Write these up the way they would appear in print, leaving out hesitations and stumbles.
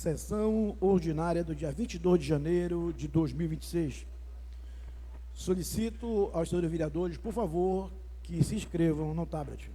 Sessão ordinária do dia 22 de janeiro de 2026. Solicito aos senhores vereadores, por favor, que se inscrevam no tablet.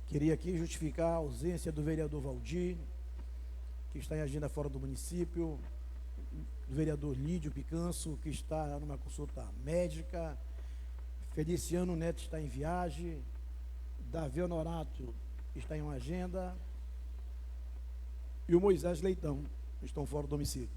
Queria aqui justificar a ausência do vereador Valdir, que está em agenda fora do município, do vereador Lídio Picanço, que está numa consulta médica, Feliciano Neto está em viagem, Davi Honorato está em uma agenda, e o Moisés Leitão estão fora do domicílio.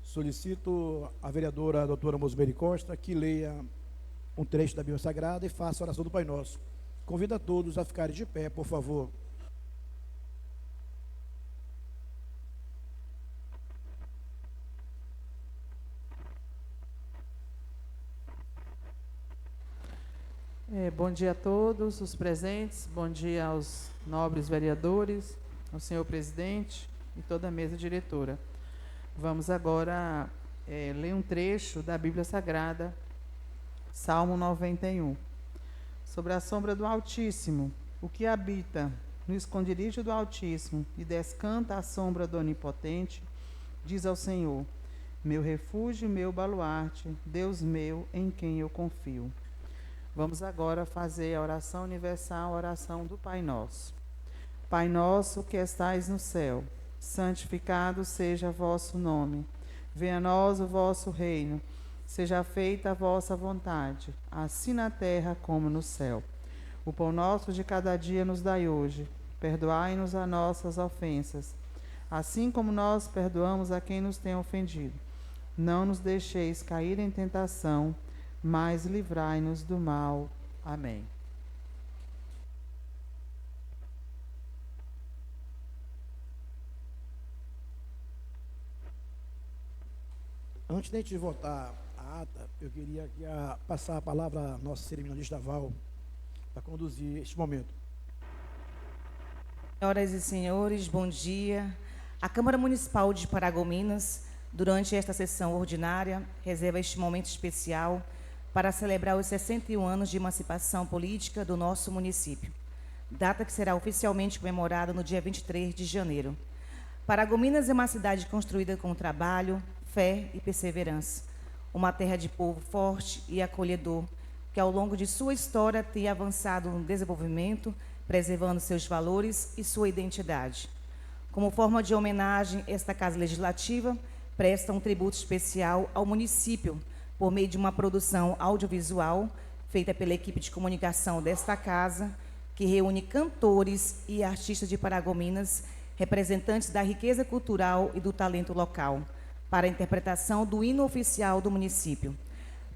Solicito à vereadora doutora Mosmeri Costa que leia um trecho da Bíblia Sagrada e faça a oração do Pai Nosso. Convido a todos a ficarem de pé, por favor. Bom dia a todos os presentes, bom dia aos nobres vereadores, ao senhor presidente e toda a mesa diretora. Vamos agora ler um trecho da Bíblia Sagrada, Salmo 91. Sobre a sombra do Altíssimo, o que habita no esconderijo do Altíssimo e descanta à sombra do Onipotente, diz ao Senhor: meu refúgio e meu baluarte, Deus meu, em quem eu confio. Vamos agora fazer a oração universal, a oração do Pai Nosso. Pai nosso que estais no céu, santificado seja vosso nome. Venha a nós o vosso reino. Seja feita a vossa vontade, assim na terra como no céu. O pão nosso de cada dia nos dai hoje. Perdoai-nos as nossas ofensas, assim como nós perdoamos a quem nos tem ofendido. Não nos deixeis cair em tentação, mas livrai-nos do mal. Amém. Antes de a gente votar a ata, eu queria aqui passar a palavra à nossa cerimonialista Val, para conduzir este momento. Senhoras e senhores, bom dia. A Câmara Municipal de Paragominas, durante esta sessão ordinária, reserva este momento especial para celebrar os 61 anos de emancipação política do nosso município, data que será oficialmente comemorada no dia 23 de janeiro. Paragominas é uma cidade construída com trabalho, fé e perseverança, uma terra de povo forte e acolhedor, que ao longo de sua história tem avançado no desenvolvimento, preservando seus valores e sua identidade. Como forma de homenagem, esta Casa Legislativa presta um tributo especial ao município, por meio de uma produção audiovisual feita pela equipe de comunicação desta casa, que reúne cantores e artistas de Paragominas, representantes da riqueza cultural e do talento local, para a interpretação do hino oficial do município.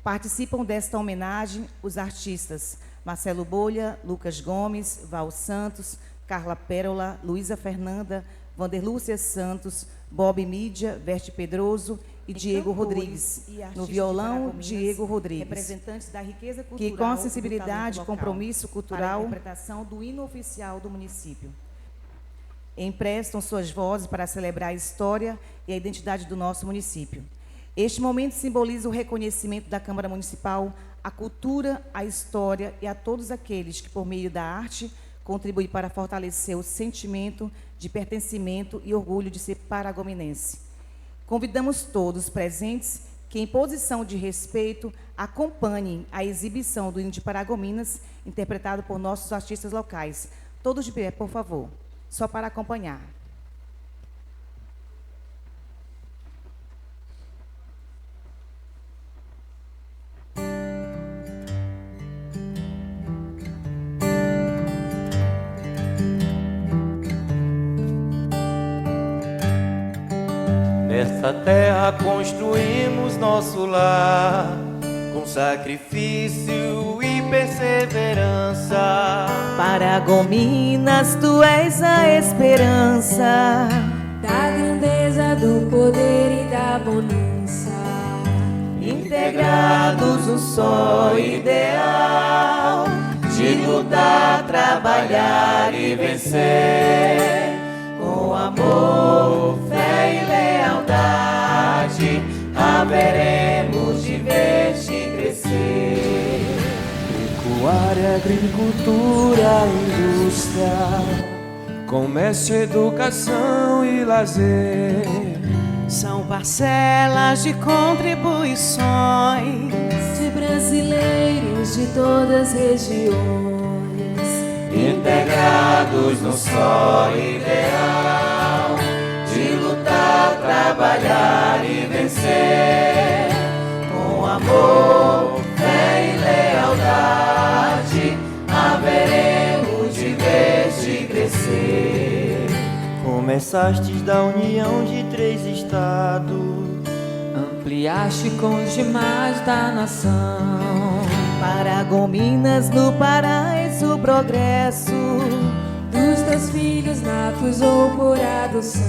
Participam desta homenagem os artistas Marcelo Bolha, Lucas Gomes, Val Santos, Carla Pérola, Luísa Fernanda, Vanderlúcia Santos, Bob Mídia, Verte Pedroso e Diego Rodrigues. No violão, Diego Rodrigues, representantes da riqueza cultural, que com a sensibilidade e compromisso cultural, para a interpretação do hino oficial do município, emprestam suas vozes para celebrar a história e a identidade do nosso município. Este momento simboliza o reconhecimento da Câmara Municipal à cultura, à história e a todos aqueles que, por meio da arte, contribuem para fortalecer o sentimento de pertencimento e orgulho de ser paragominense. Convidamos todos presentes que, em posição de respeito, acompanhem a exibição do hino de Paragominas, interpretado por nossos artistas locais. Todos de pé, por favor, só para acompanhar. Nesta terra construímos nosso lar, com sacrifício e perseverança. Paragominas, tu és a esperança da grandeza, do poder e da bonança. Integrados no só ideal de lutar, trabalhar e vencer. Com amor, fé e lealdade, haveremos de ver-te crescer. Pecuária, agricultura, indústria, comércio, educação e lazer são parcelas de contribuições de brasileiros de todas as regiões, integrados no só ideal de lutar, trabalhar e vencer. com amor, fé e lealdade, haveremos de ver-te crescer. Começastes da união de 3 estados, ampliaste com os demais da nação. Paragominas no paraíso progresso, Dos teus filhos natos ou por adoção,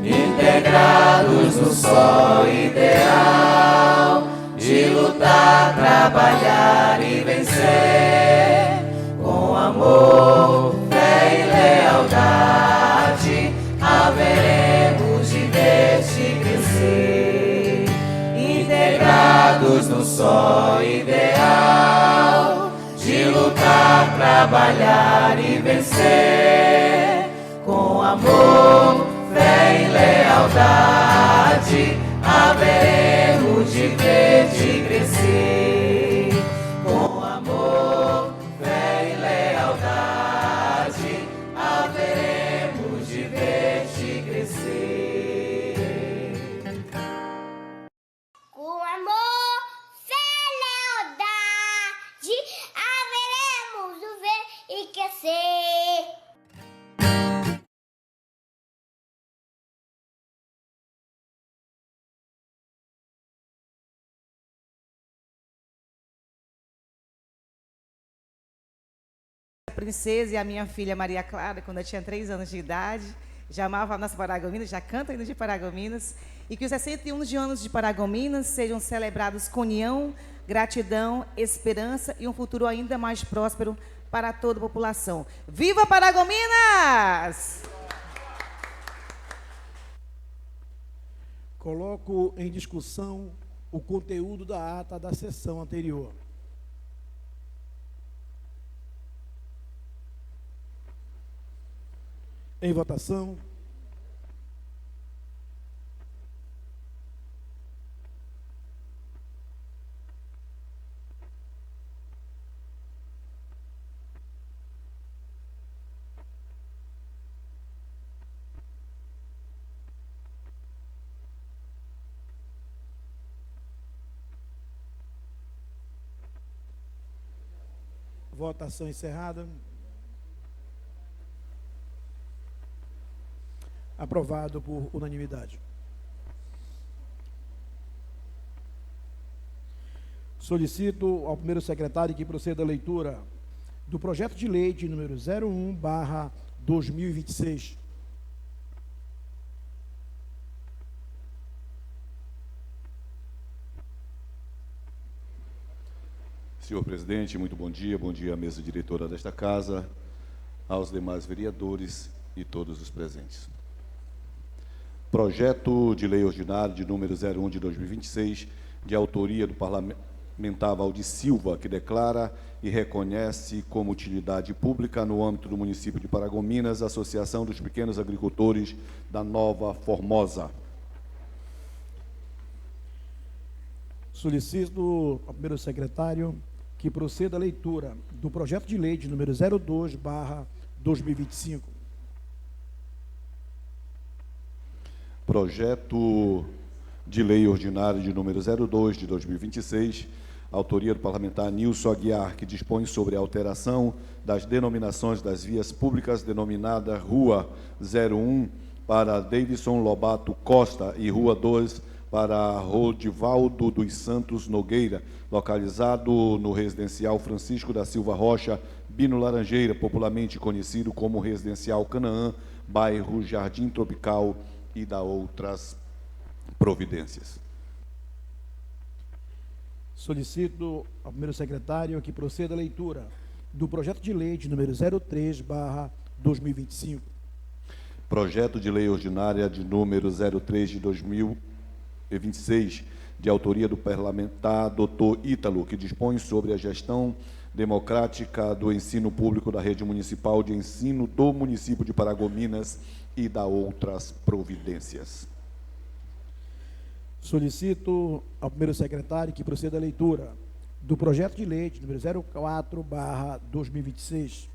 integrados no só ideal de lutar, trabalhar e vencer. Com amor, fé e lealdade, haveremos de ver-te crescer. Integrados no só ideal de lutar, trabalhar e vencer. Com amor, fé e lealdade, haveremos de ver-te crescer. Com amor, fé e lealdade, haveremos de ver-te crescer. Com amor, fé e lealdade, haveremos de ver e crescer. A princesa e a minha filha Maria Clara, quando eu tinha 3 anos de idade, já amava a nossa Paragominas, já canta hino de Paragominas, e que os 61 anos de Paragominas sejam celebrados com união, gratidão, esperança e um futuro ainda mais próspero para toda a população. Viva Paragominas! Coloco em discussão o conteúdo da ata da sessão anterior. Em votação. Votação encerrada. Aprovado por unanimidade. Solicito ao primeiro secretário que proceda a leitura do projeto de lei de número 01/2026. Senhor presidente, muito bom dia à mesa diretora desta casa, aos demais vereadores e todos os presentes. Projeto de Lei Ordinária de número 01 de 2026, de autoria do parlamentar Valdir Silva, que declara e reconhece como utilidade pública no âmbito do município de Paragominas a Associação dos Pequenos Agricultores da Nova Formosa. Solicito ao primeiro secretário que proceda a leitura do projeto de lei de número 02/2025. Projeto de Lei Ordinária de número 02 de 2026, autoria do parlamentar Nilson Aguiar, que dispõe sobre a alteração das denominações das vias públicas denominada Rua 01 para Davidson Lobato Costa e Rua 2 para Rodivaldo dos Santos Nogueira, localizado no residencial Francisco da Silva Rocha, Bino Laranjeira, popularmente conhecido como Residencial Canaã, bairro Jardim Tropical, e da outras providências. Solicito ao primeiro secretário que proceda a leitura do projeto de lei de número 03/2025. Projeto de Lei Ordinária de número 03 de 2026, de autoria do parlamentar Dr. Ítalo, que dispõe sobre a gestão democrática do ensino público da rede municipal de ensino do município de Paragominas e da outras providências. Solicito ao primeiro secretário que proceda a leitura do projeto de lei de número 04/2026.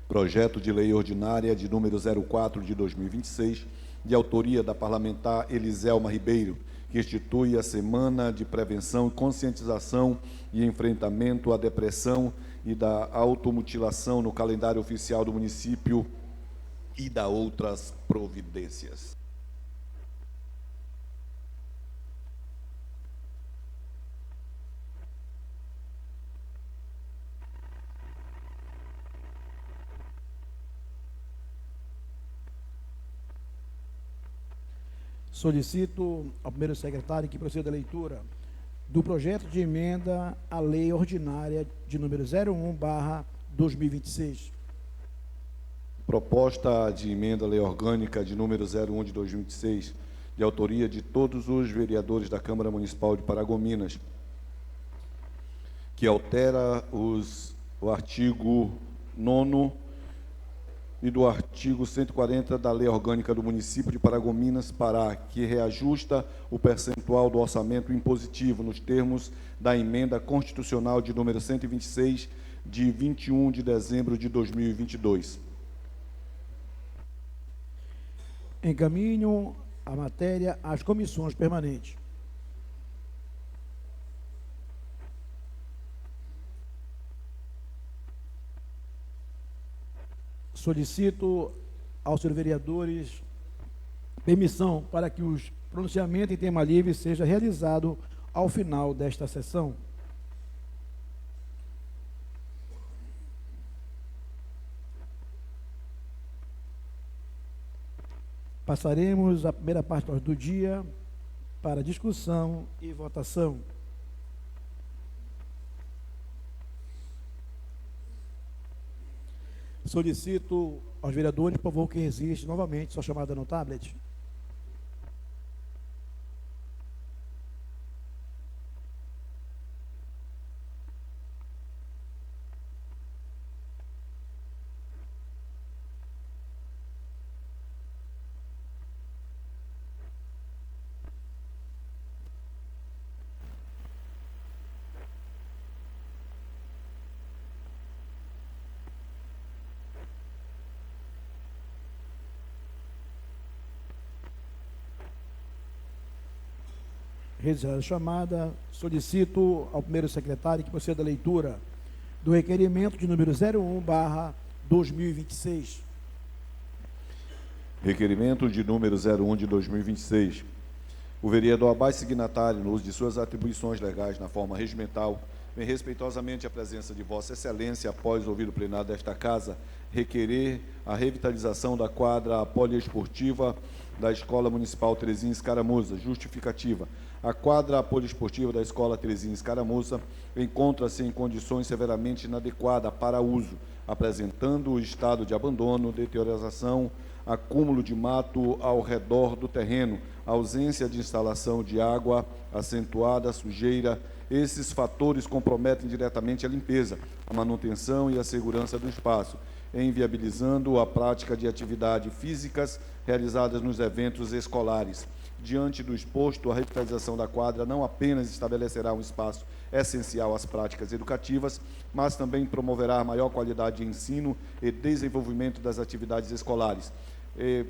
Projeto de Lei Ordinária de número 04 de 2026, de autoria da parlamentar Eliselma Ribeiro, que institui a Semana de Prevenção, Conscientização e Enfrentamento à Depressão e da Automutilação no calendário oficial do município e da outras providências. Solicito ao primeiro secretário que proceda a leitura do projeto de emenda à Lei Ordinária de número 01/2026. Proposta de emenda à Lei Orgânica de número 01 de 2026, de autoria de todos os vereadores da Câmara Municipal de Paragominas, que altera o artigo 9º e do artigo 140 da Lei Orgânica do município de Paragominas para que reajusta o percentual do orçamento impositivo nos termos da emenda constitucional de número 126, de 21 de dezembro de 2022. Encaminho a matéria às comissões permanentes. Solicito aos senhores vereadores permissão para que o pronunciamento em tema livre seja realizado ao final desta sessão. Passaremos a primeira parte do dia para discussão e votação. Solicito aos vereadores, por favor, que registre novamente sua chamada no tablet. Realizada a chamada, solicito ao primeiro secretário que proceda a leitura do requerimento de número 01/2026. Requerimento de número 01 de 2026. O vereador abaixo signatário, no uso de suas atribuições legais na forma regimental, vem respeitosamente à presença de Vossa Excelência, após ouvir o plenário desta Casa, requerer a revitalização da quadra poliesportiva da Escola Municipal Terezinha Escaramuza. Justificativa. A quadra poliesportiva da Escola Terezinha Escaramuza encontra-se em condições severamente inadequadas para uso, apresentando o estado de abandono, deterioração, acúmulo de mato ao redor do terreno, ausência de instalação de água, acentuada sujeira. Esses fatores comprometem diretamente a limpeza, a manutenção e a segurança do espaço, inviabilizando a prática de atividades físicas realizadas nos eventos escolares. Diante do exposto, a revitalização da quadra não apenas estabelecerá um espaço essencial às práticas educativas, mas também promoverá maior qualidade de ensino e desenvolvimento das atividades escolares e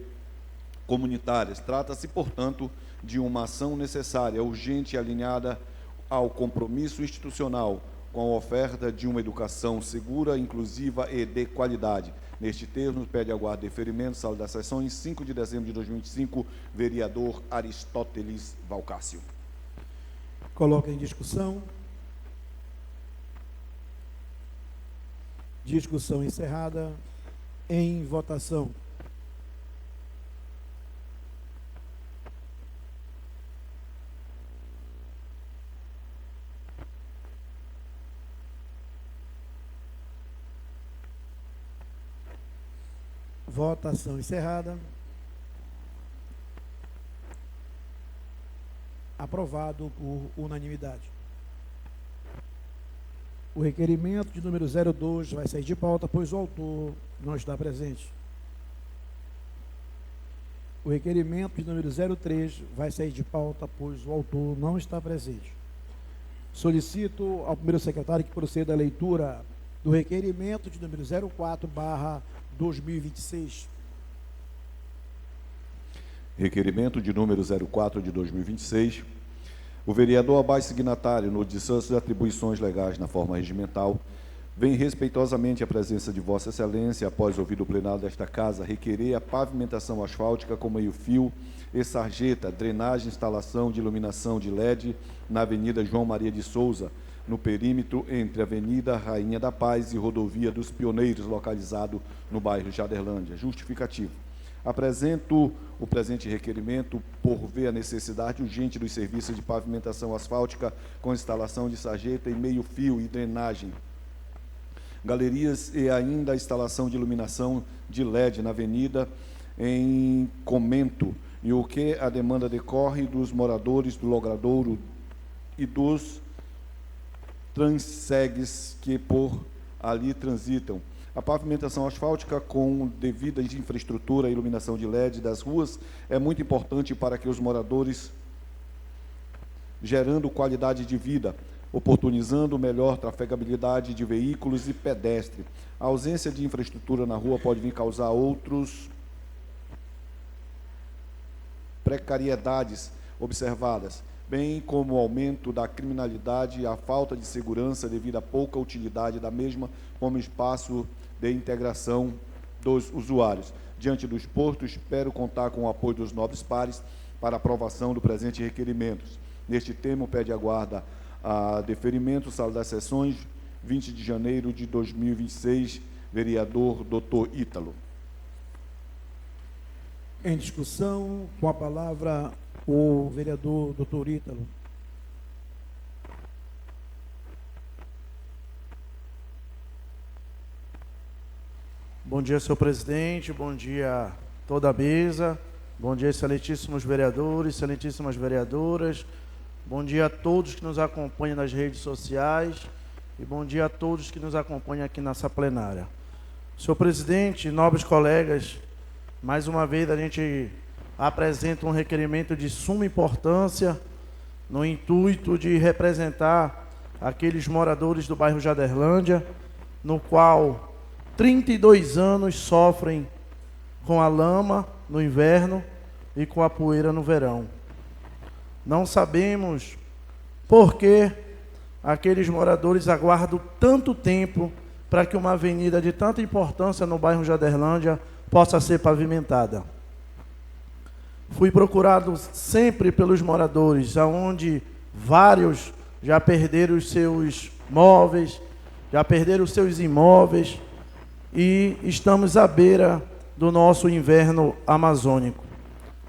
comunitárias. Trata-se, portanto, de uma ação necessária, urgente e alinhada ao compromisso institucional com a oferta de uma educação segura, inclusiva e de qualidade. Neste termo, pede aguardo de deferimento, sala das sessões, 5 de dezembro de 2025, vereador Aristóteles Valcácio. Coloca em discussão. Discussão encerrada. Em votação. Votação encerrada. Aprovado por unanimidade. O requerimento de número 02 vai sair de pauta, pois o autor não está presente. O requerimento de número 03 vai sair de pauta, pois o autor não está presente. Solicito ao primeiro secretário que proceda à leitura do requerimento de número 04/2026. Requerimento de número 04 de 2026. O vereador abaixo signatário, no descanso de atribuições legais na forma regimental, vem respeitosamente à presença de Vossa Excelência, após ouvido o plenário desta Casa, requerer a pavimentação asfáltica com meio-fio e sarjeta, drenagem e instalação de iluminação de LED na Avenida João Maria de Souza, no perímetro entre a Avenida Rainha da Paz e Rodovia dos Pioneiros, localizado no bairro Jaderlândia. Justificativo. Apresento o presente requerimento por ver a necessidade urgente dos serviços de pavimentação asfáltica com instalação de sarjeta e meio-fio e drenagem, galerias e ainda a instalação de iluminação de LED na avenida em Comento, e o que a demanda decorre dos moradores do Logradouro e dos transegues que por ali transitam. A pavimentação asfáltica com devida infraestrutura e iluminação de LED das ruas é muito importante para que os moradores, gerando qualidade de vida, oportunizando melhor trafegabilidade de veículos e pedestre. A ausência de infraestrutura na rua pode vir causar outros precariedades observadas, bem como o aumento da criminalidade e a falta de segurança devido à pouca utilidade da mesma como espaço de integração dos usuários. Diante do exposto, espero contar com o apoio dos nobres pares para aprovação do presente requerimento. Neste termo, pede a guarda a deferimento, sala das sessões, 20 de janeiro de 2026, vereador Dr. Ítalo. Em discussão, com a palavra o vereador Dr. Ítalo. Bom dia, senhor presidente, bom dia a toda a mesa, bom dia, excelentíssimos vereadores, excelentíssimas vereadoras, bom dia a todos que nos acompanham nas redes sociais e bom dia a todos que nos acompanham aqui nessa plenária. Senhor presidente, nobres colegas, mais uma vez a gente apresenta um requerimento de suma importância no intuito de representar aqueles moradores do bairro Jaderlândia, no qual 32 anos sofrem com a lama no inverno e com a poeira no verão. Não sabemos por que aqueles moradores aguardam tanto tempo para que uma avenida de tanta importância no bairro Jaderlândia possa ser pavimentada. Fui procurado sempre pelos moradores, aonde vários já perderam os seus móveis, já perderam os seus imóveis, e estamos à beira do nosso inverno amazônico.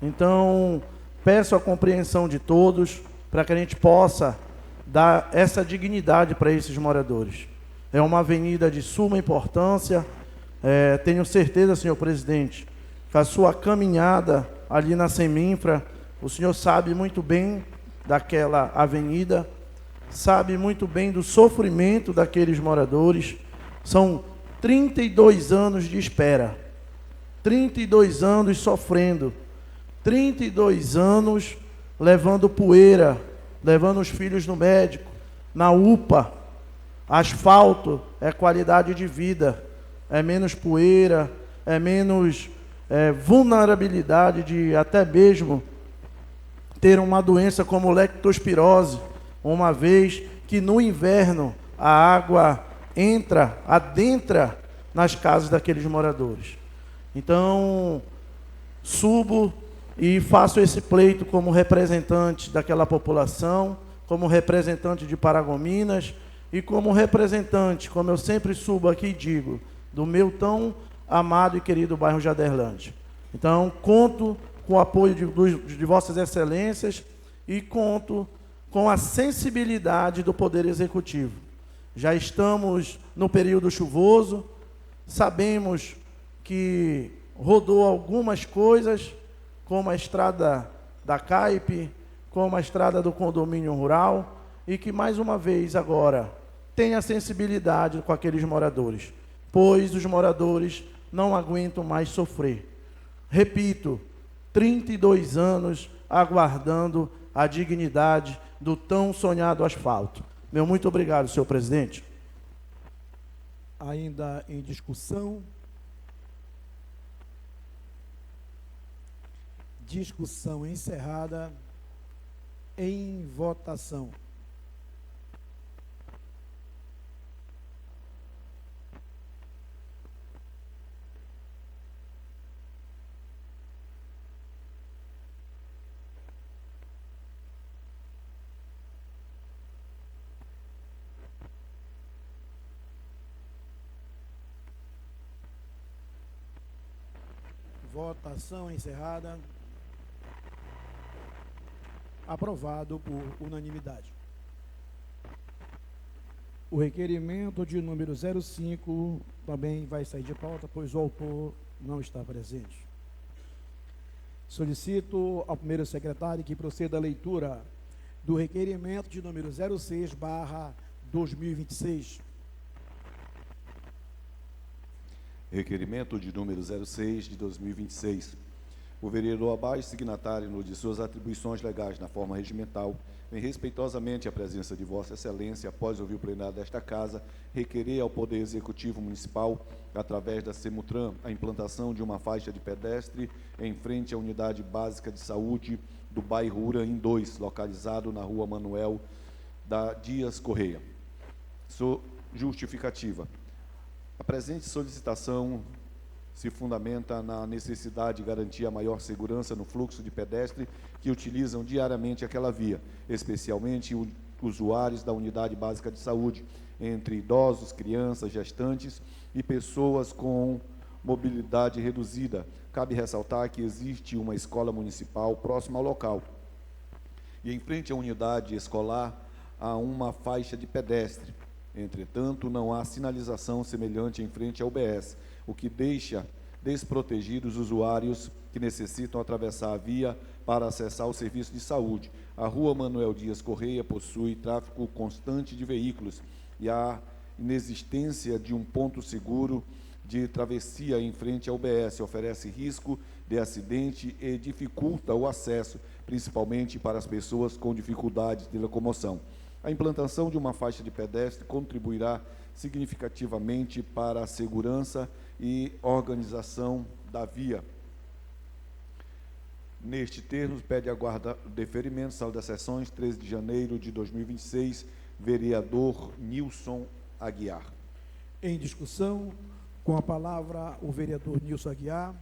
Então, peço a compreensão de todos para que a gente possa dar essa dignidade para esses moradores. É uma avenida de suma importância. Tenho certeza, senhor presidente, com a sua caminhada ali na Seminfra. O senhor sabe muito bem daquela avenida, sabe muito bem do sofrimento daqueles moradores. São 32 anos de espera, 32 anos sofrendo, 32 anos levando poeira, levando os filhos no médico, na UPA. Asfalto é qualidade de vida, é menos poeira, é menos vulnerabilidade de até mesmo ter uma doença como leptospirose, uma vez que no inverno a água adentra nas casas daqueles moradores. Então, subo e faço esse pleito como representante daquela população, como representante de Paragominas e como representante, como eu sempre subo aqui e digo, do meu tão amado e querido bairro Jaderlândia. Então, conto com o apoio de Vossas Excelências e conto com a sensibilidade do Poder Executivo. Já estamos no período chuvoso, sabemos que rodou algumas coisas, como a estrada da Caipe, como a estrada do condomínio rural, e que mais uma vez agora tenha sensibilidade com aqueles moradores, pois os moradores não aguentam mais sofrer. Repito, 32 anos aguardando a dignidade do tão sonhado asfalto. Meu muito obrigado, senhor presidente. Ainda em discussão. Discussão encerrada. Em votação. Votação encerrada. Aprovado por unanimidade. O requerimento de número 05 também vai sair de pauta, pois o autor não está presente. Solicito ao primeiro secretário que proceda a leitura do requerimento de número 06/2026. Requerimento de número 06 de 2026. O vereador abaixo, signatário no de suas atribuições legais na forma regimental, vem respeitosamente à presença de Vossa Excelência, após ouvir o plenário desta Casa, requerer ao Poder Executivo Municipal, através da Semutran, a implantação de uma faixa de pedestre em frente à Unidade Básica de Saúde do bairro Uraim 2, localizado na Rua Manuel da Dias Correia. Justificativa. A presente solicitação se fundamenta na necessidade de garantir a maior segurança no fluxo de pedestres que utilizam diariamente aquela via, especialmente usuários da Unidade Básica de Saúde, entre idosos, crianças, gestantes e pessoas com mobilidade reduzida. Cabe ressaltar que existe uma escola municipal próxima ao local. E em frente à unidade escolar há uma faixa de pedestre. Entretanto, não há sinalização semelhante em frente ao UBS, o que deixa desprotegidos os usuários que necessitam atravessar a via para acessar o serviço de saúde. A Rua Manuel Dias Correia possui tráfego constante de veículos e a inexistência de um ponto seguro de travessia em frente ao UBS oferece risco de acidente e dificulta o acesso, principalmente para as pessoas com dificuldades de locomoção. A implantação de uma faixa de pedestre contribuirá significativamente para a segurança e organização da via. Neste termo, pede a guarda deferimento, sala das sessões, 13 de janeiro de 2026, vereador Nilson Aguiar. Em discussão, com a palavra o vereador Nilson Aguiar.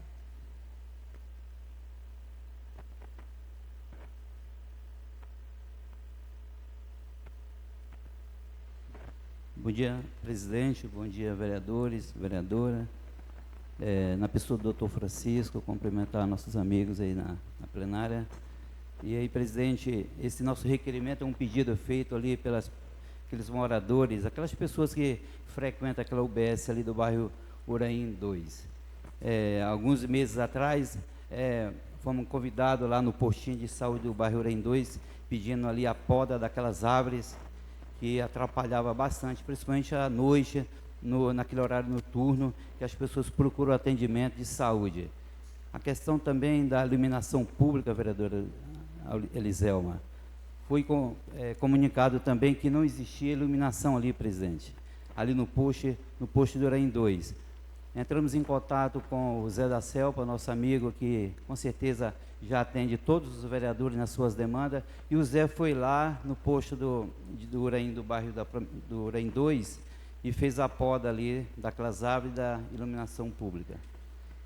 Bom dia, presidente, bom dia, vereadores, vereadora. Na pessoa do doutor Francisco, cumprimentar nossos amigos aí na plenária. E aí, presidente, esse nosso requerimento é um pedido feito ali aqueles moradores, aquelas pessoas que frequentam aquela UBS ali do bairro Uraim 2. Alguns meses atrás, fomos convidados lá no postinho de saúde do bairro Urém 2, pedindo ali a poda daquelas árvores que atrapalhava bastante, principalmente à noite, naquele horário noturno, que as pessoas procuram atendimento de saúde. A questão também da iluminação pública, vereadora Eliselma, foi comunicado também que não existia iluminação ali, presidente, ali no posto do Urém 2. Entramos em contato com o Zé da Selpa, nosso amigo, que com certeza já atende todos os vereadores nas suas demandas, e o Zé foi lá no posto do Urém, do bairro do Urém 2, e fez a poda ali daquelas árvores da iluminação pública.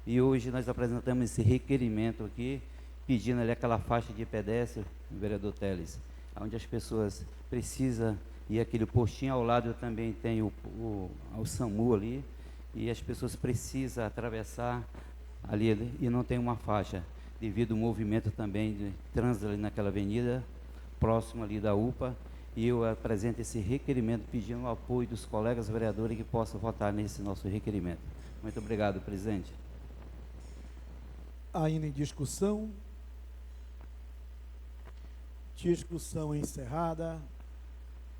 E hoje nós apresentamos esse requerimento aqui, pedindo ali aquela faixa de pedestre, vereador Teles, onde as pessoas precisam, e aquele postinho ao lado também tem o SAMU ali, e as pessoas precisam atravessar ali e não tem uma faixa, devido ao movimento também de trânsito ali naquela avenida, próximo ali da UPA, e eu apresento esse requerimento pedindo o apoio dos colegas vereadores que possam votar nesse nosso requerimento. Muito obrigado, presidente. Ainda em discussão. Discussão encerrada.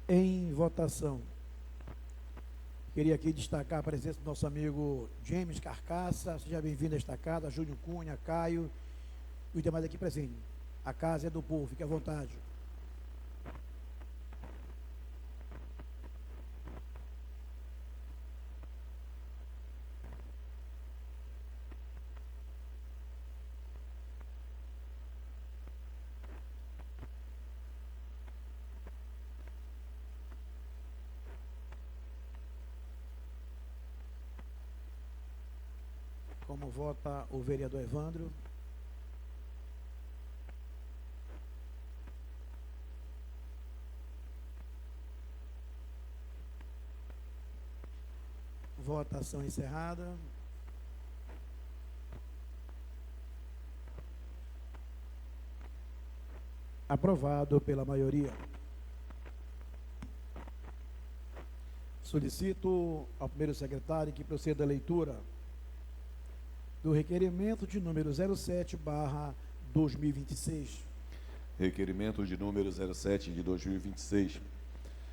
Em votação. Queria aqui destacar a presença do nosso amigo James Carcaça. Seja bem-vindo a esta casa. Júnior Cunha, Caio e os demais aqui presentes. A casa é do povo, fique à vontade. Como vota o vereador Evandro? Votação encerrada. Aprovado pela maioria. Solicito ao primeiro secretário que proceda a leitura do requerimento de número 07/2026. Requerimento de número 07 de 2026.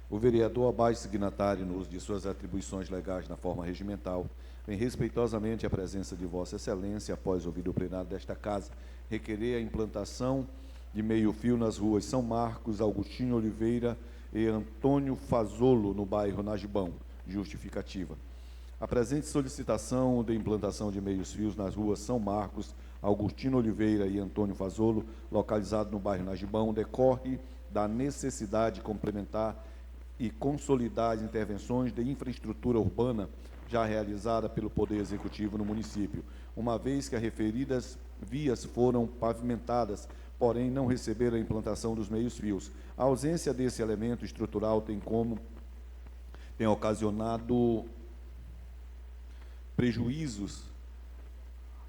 O vereador abaixo signatário, no uso de suas atribuições legais na forma regimental, vem respeitosamente à presença de Vossa Excelência, após ouvir o plenário desta Casa, requerer a implantação de meio-fio nas ruas São Marcos, Agostinho Oliveira e Antônio Fazolo, no bairro Najibão. Justificativa. A presente solicitação de implantação de meios-fios nas ruas São Marcos, Agostinho Oliveira e Antônio Fazolo, localizado no bairro Najibão, decorre da necessidade de complementar e consolidar as intervenções de infraestrutura urbana já realizada pelo Poder Executivo no município, uma vez que as referidas vias foram pavimentadas, porém não receberam a implantação dos meios-fios. A ausência desse elemento estrutural tem ocasionado prejuízos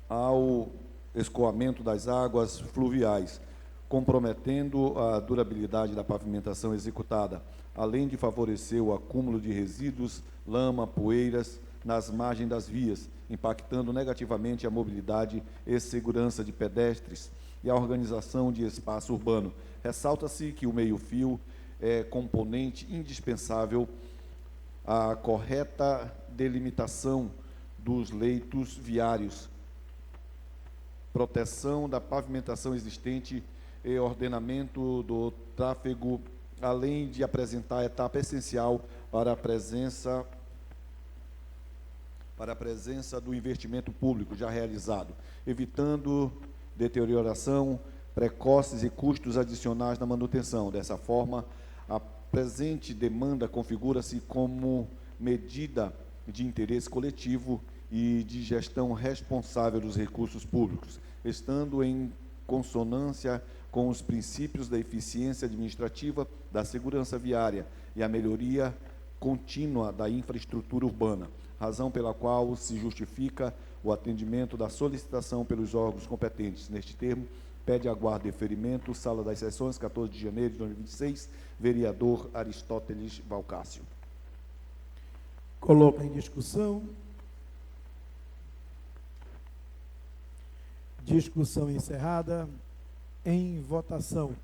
ao escoamento das águas fluviais, comprometendo a durabilidade da pavimentação executada, além de favorecer o acúmulo de resíduos, lama, poeiras nas margens das vias, impactando negativamente a mobilidade e segurança de pedestres e a organização de espaço urbano. Ressalta-se que o meio-fio é componente indispensável à correta delimitação dos leitos viários, proteção da pavimentação existente e ordenamento do tráfego, além de apresentar a etapa essencial para a presença do investimento público já realizado, evitando deterioração precoces e custos adicionais na manutenção. Dessa forma, a presente demanda configura-se como medida de interesse coletivo e de gestão responsável dos recursos públicos, estando em consonância com os princípios da eficiência administrativa, da segurança viária e a melhoria contínua da infraestrutura urbana, razão pela qual se justifica o atendimento da solicitação pelos órgãos competentes. Neste termo, pede aguardo de deferimento, Sala das Sessões, 14 de janeiro de 2026, vereador Aristóteles Valcácio. Coloca em discussão. Discussão encerrada. Em votação.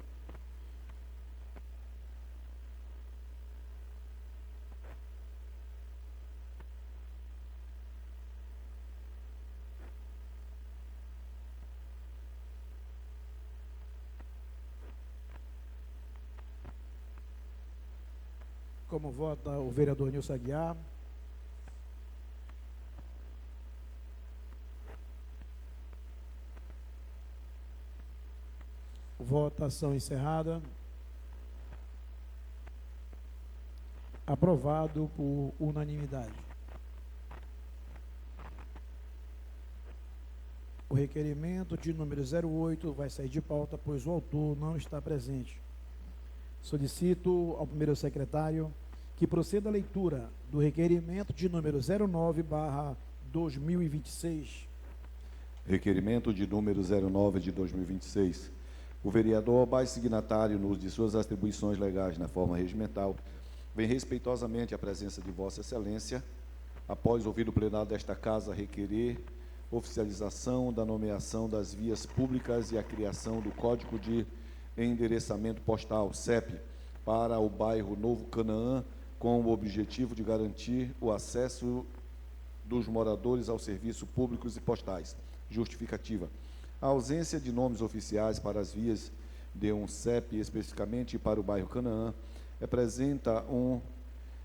Como vota o vereador Nilson Aguiar? Votação encerrada. Aprovado por unanimidade. O requerimento de número 08 vai sair de pauta, pois o autor não está presente. Solicito ao primeiro secretário que proceda a leitura do requerimento de número 09/2026. Requerimento de número 09 de 2026. O vereador, mais signatário no uso de suas atribuições legais na forma regimental, vem respeitosamente à presença de Vossa Excelência, após ouvir o plenário desta Casa requerer oficialização da nomeação das vias públicas e a criação do Código de Endereçamento Postal, CEP, para o bairro Novo Canaã, com o objetivo de garantir o acesso dos moradores aos serviços públicos e postais. Justificativa. A ausência de nomes oficiais para as vias de um CEP, especificamente para o bairro Canaã, representa um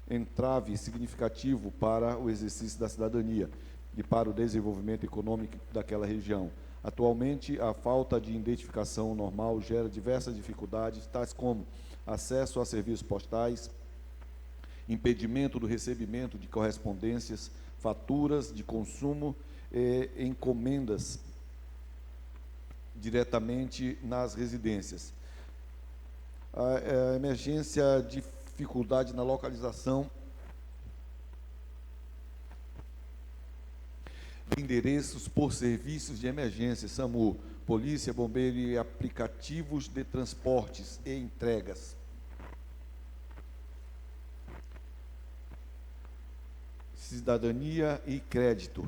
entrave significativo para o exercício da cidadania e para o desenvolvimento econômico daquela região. Atualmente, a falta de identificação normal gera diversas dificuldades, tais como acesso a serviços postais, impedimento do recebimento de correspondências, faturas de consumo e encomendas diretamente nas residências. A emergência, dificuldade na localização de endereços por serviços de emergência, SAMU, polícia, bombeiro e aplicativos de transportes e entregas. Cidadania e crédito.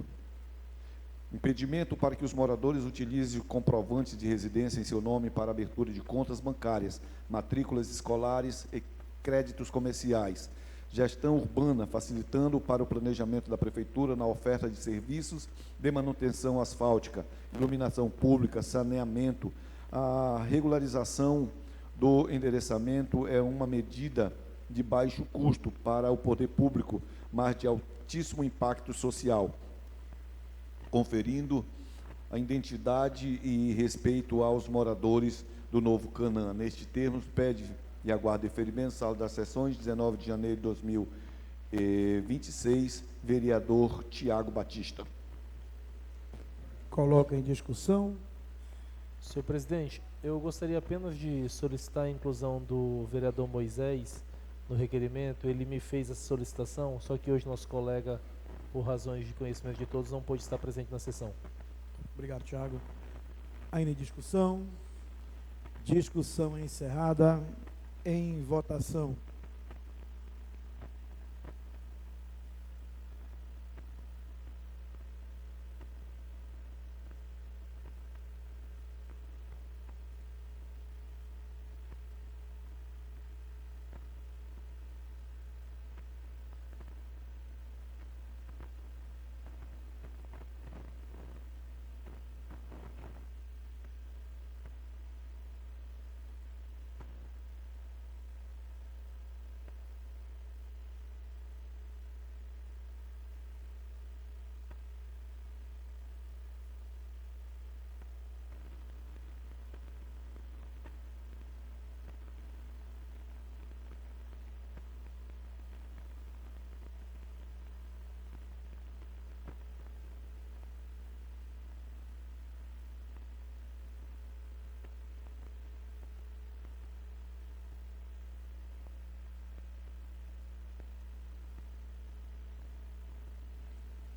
Impedimento para que os moradores utilizem comprovantes de residência em seu nome para abertura de contas bancárias, matrículas escolares e créditos comerciais. Gestão urbana, facilitando para o planejamento da Prefeitura na oferta de serviços de manutenção asfáltica, iluminação pública, saneamento. A regularização do endereçamento é uma medida de baixo custo para o poder público, mas de altíssimo impacto social, conferindo a identidade e respeito aos moradores do Novo Canaã. Neste termo, pede e aguarda deferimento, sala das sessões, 19 de janeiro de 2026, vereador Tiago Batista. Coloca em discussão. Senhor presidente, eu gostaria apenas de solicitar a inclusão do vereador Moisés no requerimento. Ele me fez essa solicitação, só que hoje nosso colega, por razões de conhecimento de todos, não pôde estar presente na sessão. Obrigado, Tiago. Ainda em discussão. Discussão encerrada. Em votação.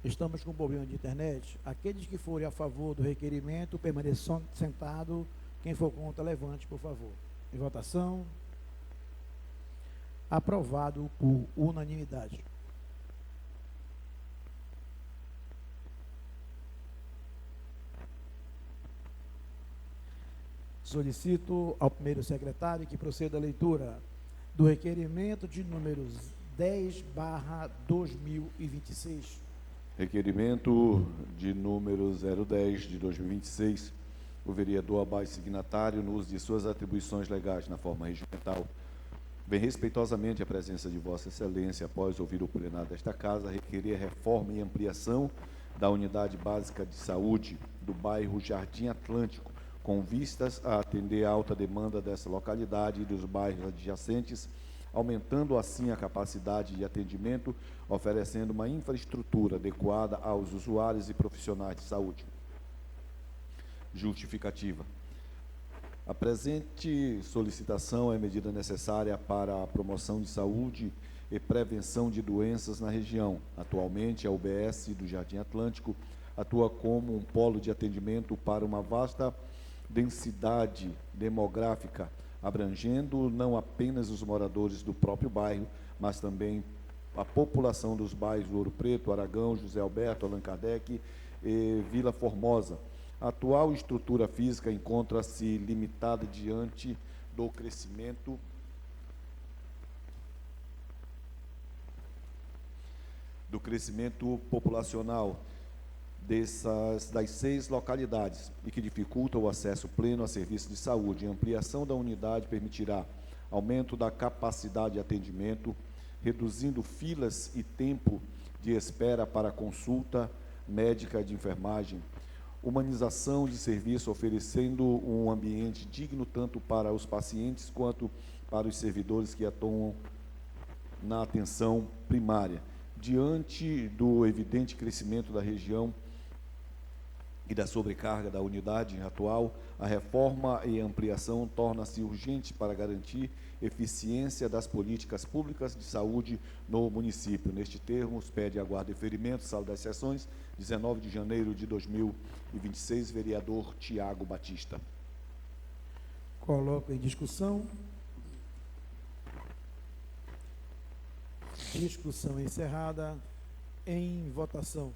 Estamos com um problema de internet. Aqueles que forem a favor do requerimento, permaneçam sentados. Quem for contra, levante, por favor. Em votação. Aprovado por unanimidade. Solicito ao primeiro secretário que proceda a leitura do requerimento de número 10/2026. Requerimento de número 010 de 2026. O vereador abaixo signatário, no uso de suas atribuições legais na forma regimental, vem respeitosamente a presença de Vossa Excelência, após ouvir o plenário desta Casa, requerer reforma e ampliação da unidade básica de saúde do bairro Jardim Atlântico, com vistas a atender a alta demanda dessa localidade e dos bairros adjacentes, aumentando assim a capacidade de atendimento, oferecendo uma infraestrutura adequada aos usuários e profissionais de saúde. Justificativa. A presente solicitação é medida necessária para a promoção de saúde e prevenção de doenças na região. Atualmente, a UBS do Jardim Atlântico atua como um polo de atendimento para uma vasta densidade demográfica, abrangendo não apenas os moradores do próprio bairro, mas também a população dos bairros Ouro Preto, Aragão, José Alberto, Allan Kardec e Vila Formosa. A atual estrutura física encontra-se limitada diante do crescimento populacional das 6 localidades e que dificulta o acesso pleno a serviços de saúde. A ampliação da unidade permitirá aumento da capacidade de atendimento, reduzindo filas e tempo de espera para consulta médica e de enfermagem, humanização de serviço, oferecendo um ambiente digno tanto para os pacientes quanto para os servidores que atuam na atenção primária. Diante do evidente crescimento da região e da sobrecarga da unidade atual, a reforma e ampliação torna-se urgente para garantir eficiência das políticas públicas de saúde no município. Neste termos, pede aguardo e deferimento, sala das sessões, 19 de janeiro de 2026, vereador Tiago Batista. Coloco em discussão. Discussão encerrada. Em votação.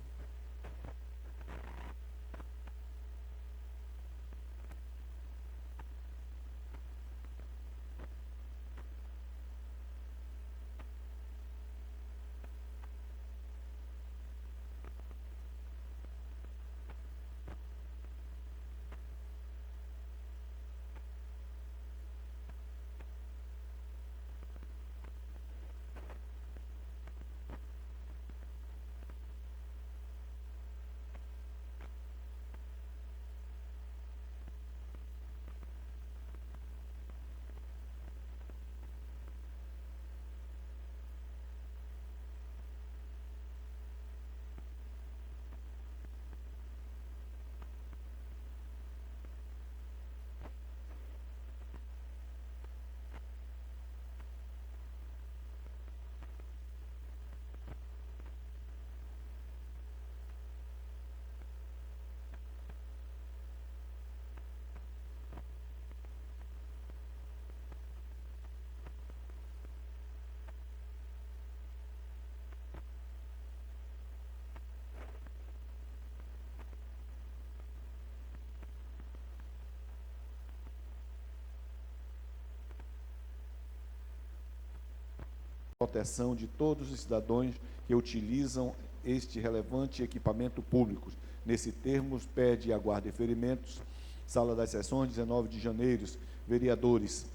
Proteção de todos os cidadãos que utilizam este relevante equipamento público. Nesse termos, pede aguardo e deferimentos, sala das sessões, 19 de janeiro, vereadores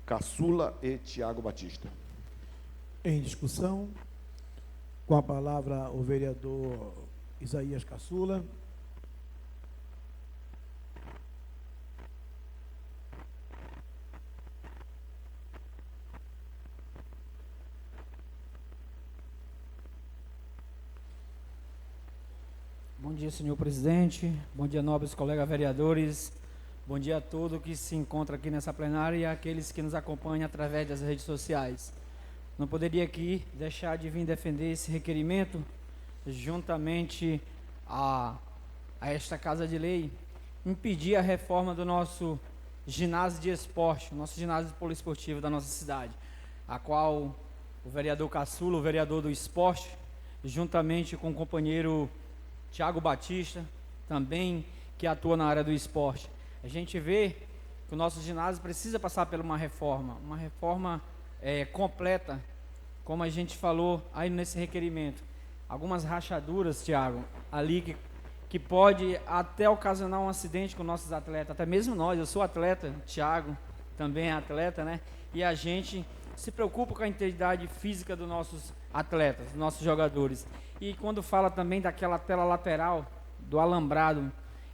Caçula e Tiago Batista. Em discussão, com a palavra o vereador Isaías Caçula. Bom dia, senhor presidente. Bom dia, nobres colegas vereadores. Bom dia a todos que se encontram aqui nessa plenária e àqueles que nos acompanham através das redes sociais. Não poderia aqui deixar de vir defender esse requerimento juntamente a esta Casa de Lei, impedir a reforma do nosso ginásio de esporte, nosso ginásio poliesportivo da nossa cidade, a qual o vereador Caçula, o vereador do esporte, juntamente com o companheiro Tiago Batista, também que atua na área do esporte. A gente vê que o nosso ginásio precisa passar por uma reforma completa, como a gente falou aí nesse requerimento. Algumas rachaduras, Tiago, ali que pode até ocasionar um acidente com nossos atletas, até mesmo nós. Eu sou atleta, Tiago também é atleta, né? E a gente se preocupa com a integridade física dos nossos atletas, dos nossos jogadores. E quando fala também daquela tela lateral, do alambrado,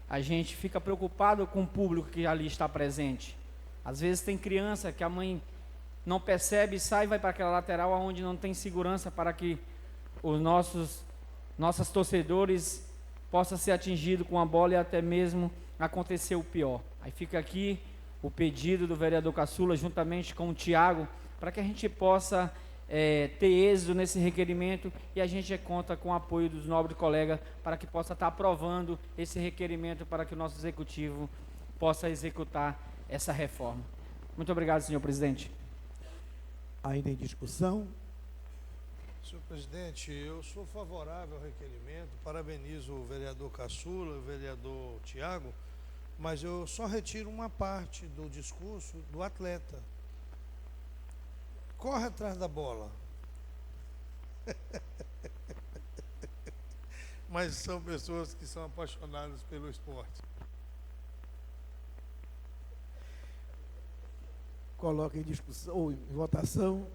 a gente fica preocupado com o público que ali está presente. Às vezes tem criança que a mãe não percebe, sai e vai para aquela lateral onde não tem segurança para que os nossos torcedores possam ser atingidos com a bola e até mesmo acontecer o pior. Aí fica aqui o pedido do vereador Caçula, juntamente com o Tiago, para que a gente possa ter êxito nesse requerimento, e a gente conta com o apoio dos nobres colegas para que possa estar aprovando esse requerimento para que o nosso executivo possa executar essa reforma. Muito obrigado, senhor presidente. Ainda em discussão? Senhor presidente, eu sou favorável ao requerimento, parabenizo o vereador Caçula, o vereador Tiago, mas eu só retiro uma parte do discurso do atleta. Corre atrás da bola. Mas são pessoas que são apaixonadas pelo esporte. Coloca em discussão ou em votação.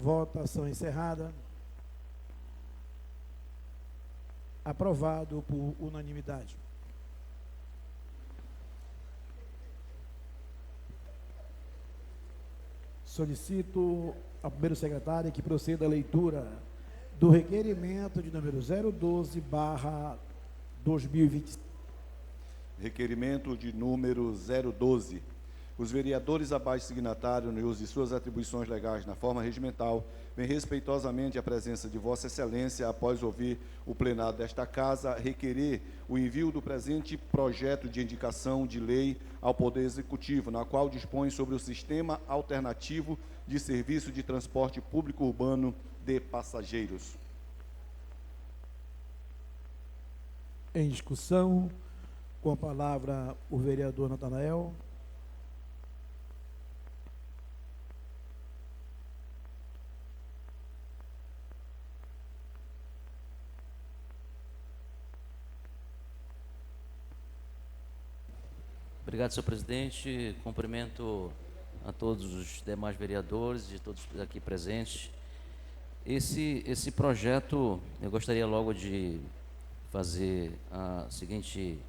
Votação encerrada. Aprovado por unanimidade. Solicito ao primeiro secretário que proceda a leitura do requerimento de número 012/2020. Requerimento de número 012. Os vereadores abaixo signatários, no uso de suas atribuições legais na forma regimental, vêm respeitosamente à presença de Vossa Excelência, após ouvir o plenário desta Casa, requerer o envio do presente projeto de indicação de lei ao Poder Executivo, na qual dispõe sobre o sistema alternativo de serviço de transporte público urbano de passageiros. Em discussão, com a palavra o vereador Natanael. Obrigado, senhor presidente. Cumprimento a todos os demais vereadores e todos aqui presentes. Esse projeto, eu gostaria logo de fazer o seguinte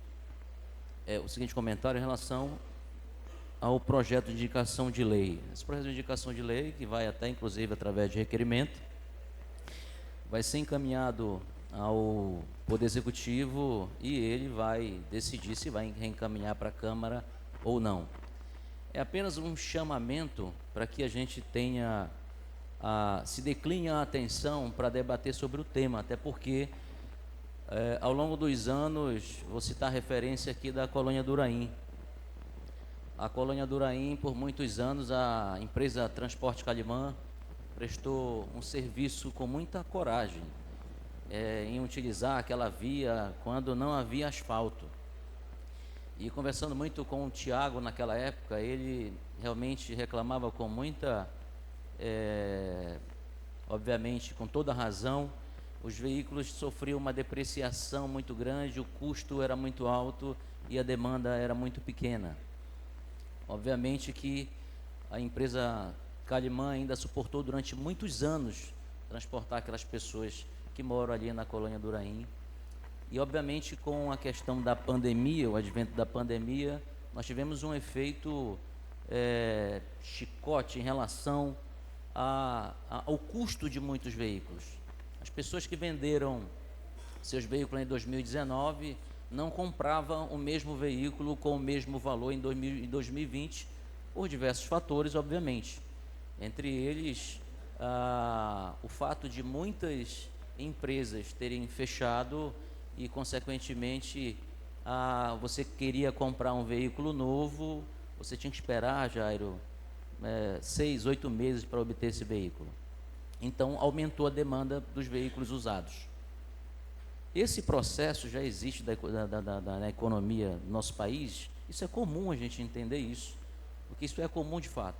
comentário em relação ao projeto de indicação de lei. Esse projeto de indicação de lei, que vai até inclusive através de requerimento, vai ser encaminhado ao Poder Executivo e ele vai decidir se vai reencaminhar para a Câmara ou não. É apenas um chamamento para que a gente tenha, se decline a atenção para debater sobre o tema, até porque ao longo dos anos, vou citar a referência aqui da Colônia do Uraim. A Colônia do Uraim, por muitos anos, a empresa Transporte Calimã prestou um serviço com muita coragem em utilizar aquela via quando não havia asfalto. E conversando muito com o Tiago naquela época, ele realmente reclamava com muita, obviamente com toda razão, os veículos sofriam uma depreciação muito grande, o custo era muito alto e a demanda era muito pequena. Obviamente que a empresa Calimã ainda suportou durante muitos anos transportar aquelas pessoas que moram ali na colônia do Uraim. E, obviamente, com a questão da pandemia, o advento da pandemia, nós tivemos um efeito chicote em relação ao custo de muitos veículos. As pessoas que venderam seus veículos em 2019 não compravam o mesmo veículo com o mesmo valor em 2020, por diversos fatores, obviamente. Entre eles, o fato de muitas empresas terem fechado e, consequentemente, você queria comprar um veículo novo, você tinha que esperar, Jairo, 6, 8 meses para obter esse veículo. Então, aumentou a demanda dos veículos usados. Esse processo já existe da economia do nosso país. Isso é comum a gente entender isso, porque isso é comum de fato.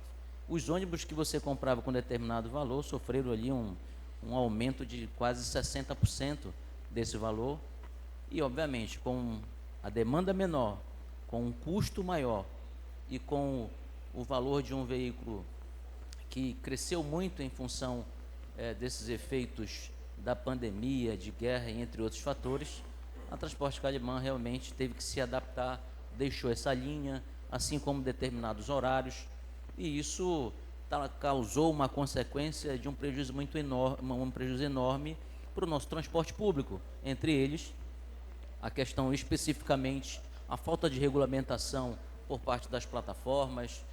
Os ônibus que você comprava com determinado valor sofreram ali um aumento de quase 60% desse valor. E, obviamente, com a demanda menor, com um custo maior e com o valor de um veículo que cresceu muito em função desses efeitos da pandemia, de guerra, entre outros fatores, a Transporte Calimã realmente teve que se adaptar, deixou essa linha, assim como determinados horários, e isso causou uma consequência de um prejuízo muito enorme para o nosso transporte público, entre eles a questão especificamente a falta de regulamentação por parte das plataformas,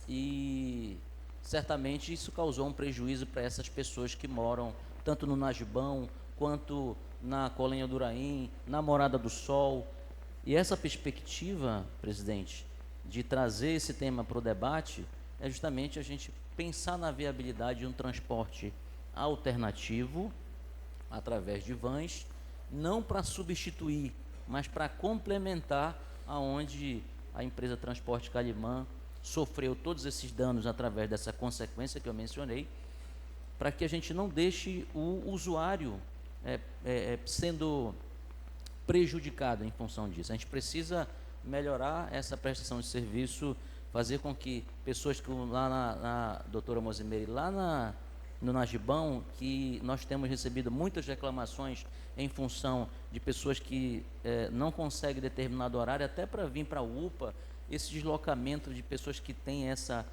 e certamente isso causou um prejuízo para essas pessoas que moram tanto no Najibão quanto na colônia do Uraim, na Morada do Sol. E essa perspectiva, presidente, de trazer esse tema para o debate é justamente a gente pensar na viabilidade de um transporte alternativo através de vans, não para substituir, mas para complementar aonde a empresa Transporte Calimã sofreu todos esses danos através dessa consequência que eu mencionei, para que a gente não deixe o usuário sendo prejudicado em função disso. A gente precisa melhorar essa prestação de serviço, fazer com que pessoas que lá na doutora Mosimeire, lá no Najibão, que nós temos recebido muitas reclamações em função de pessoas que não conseguem determinado horário, até para vir para a UPA, esse deslocamento de pessoas que têm essa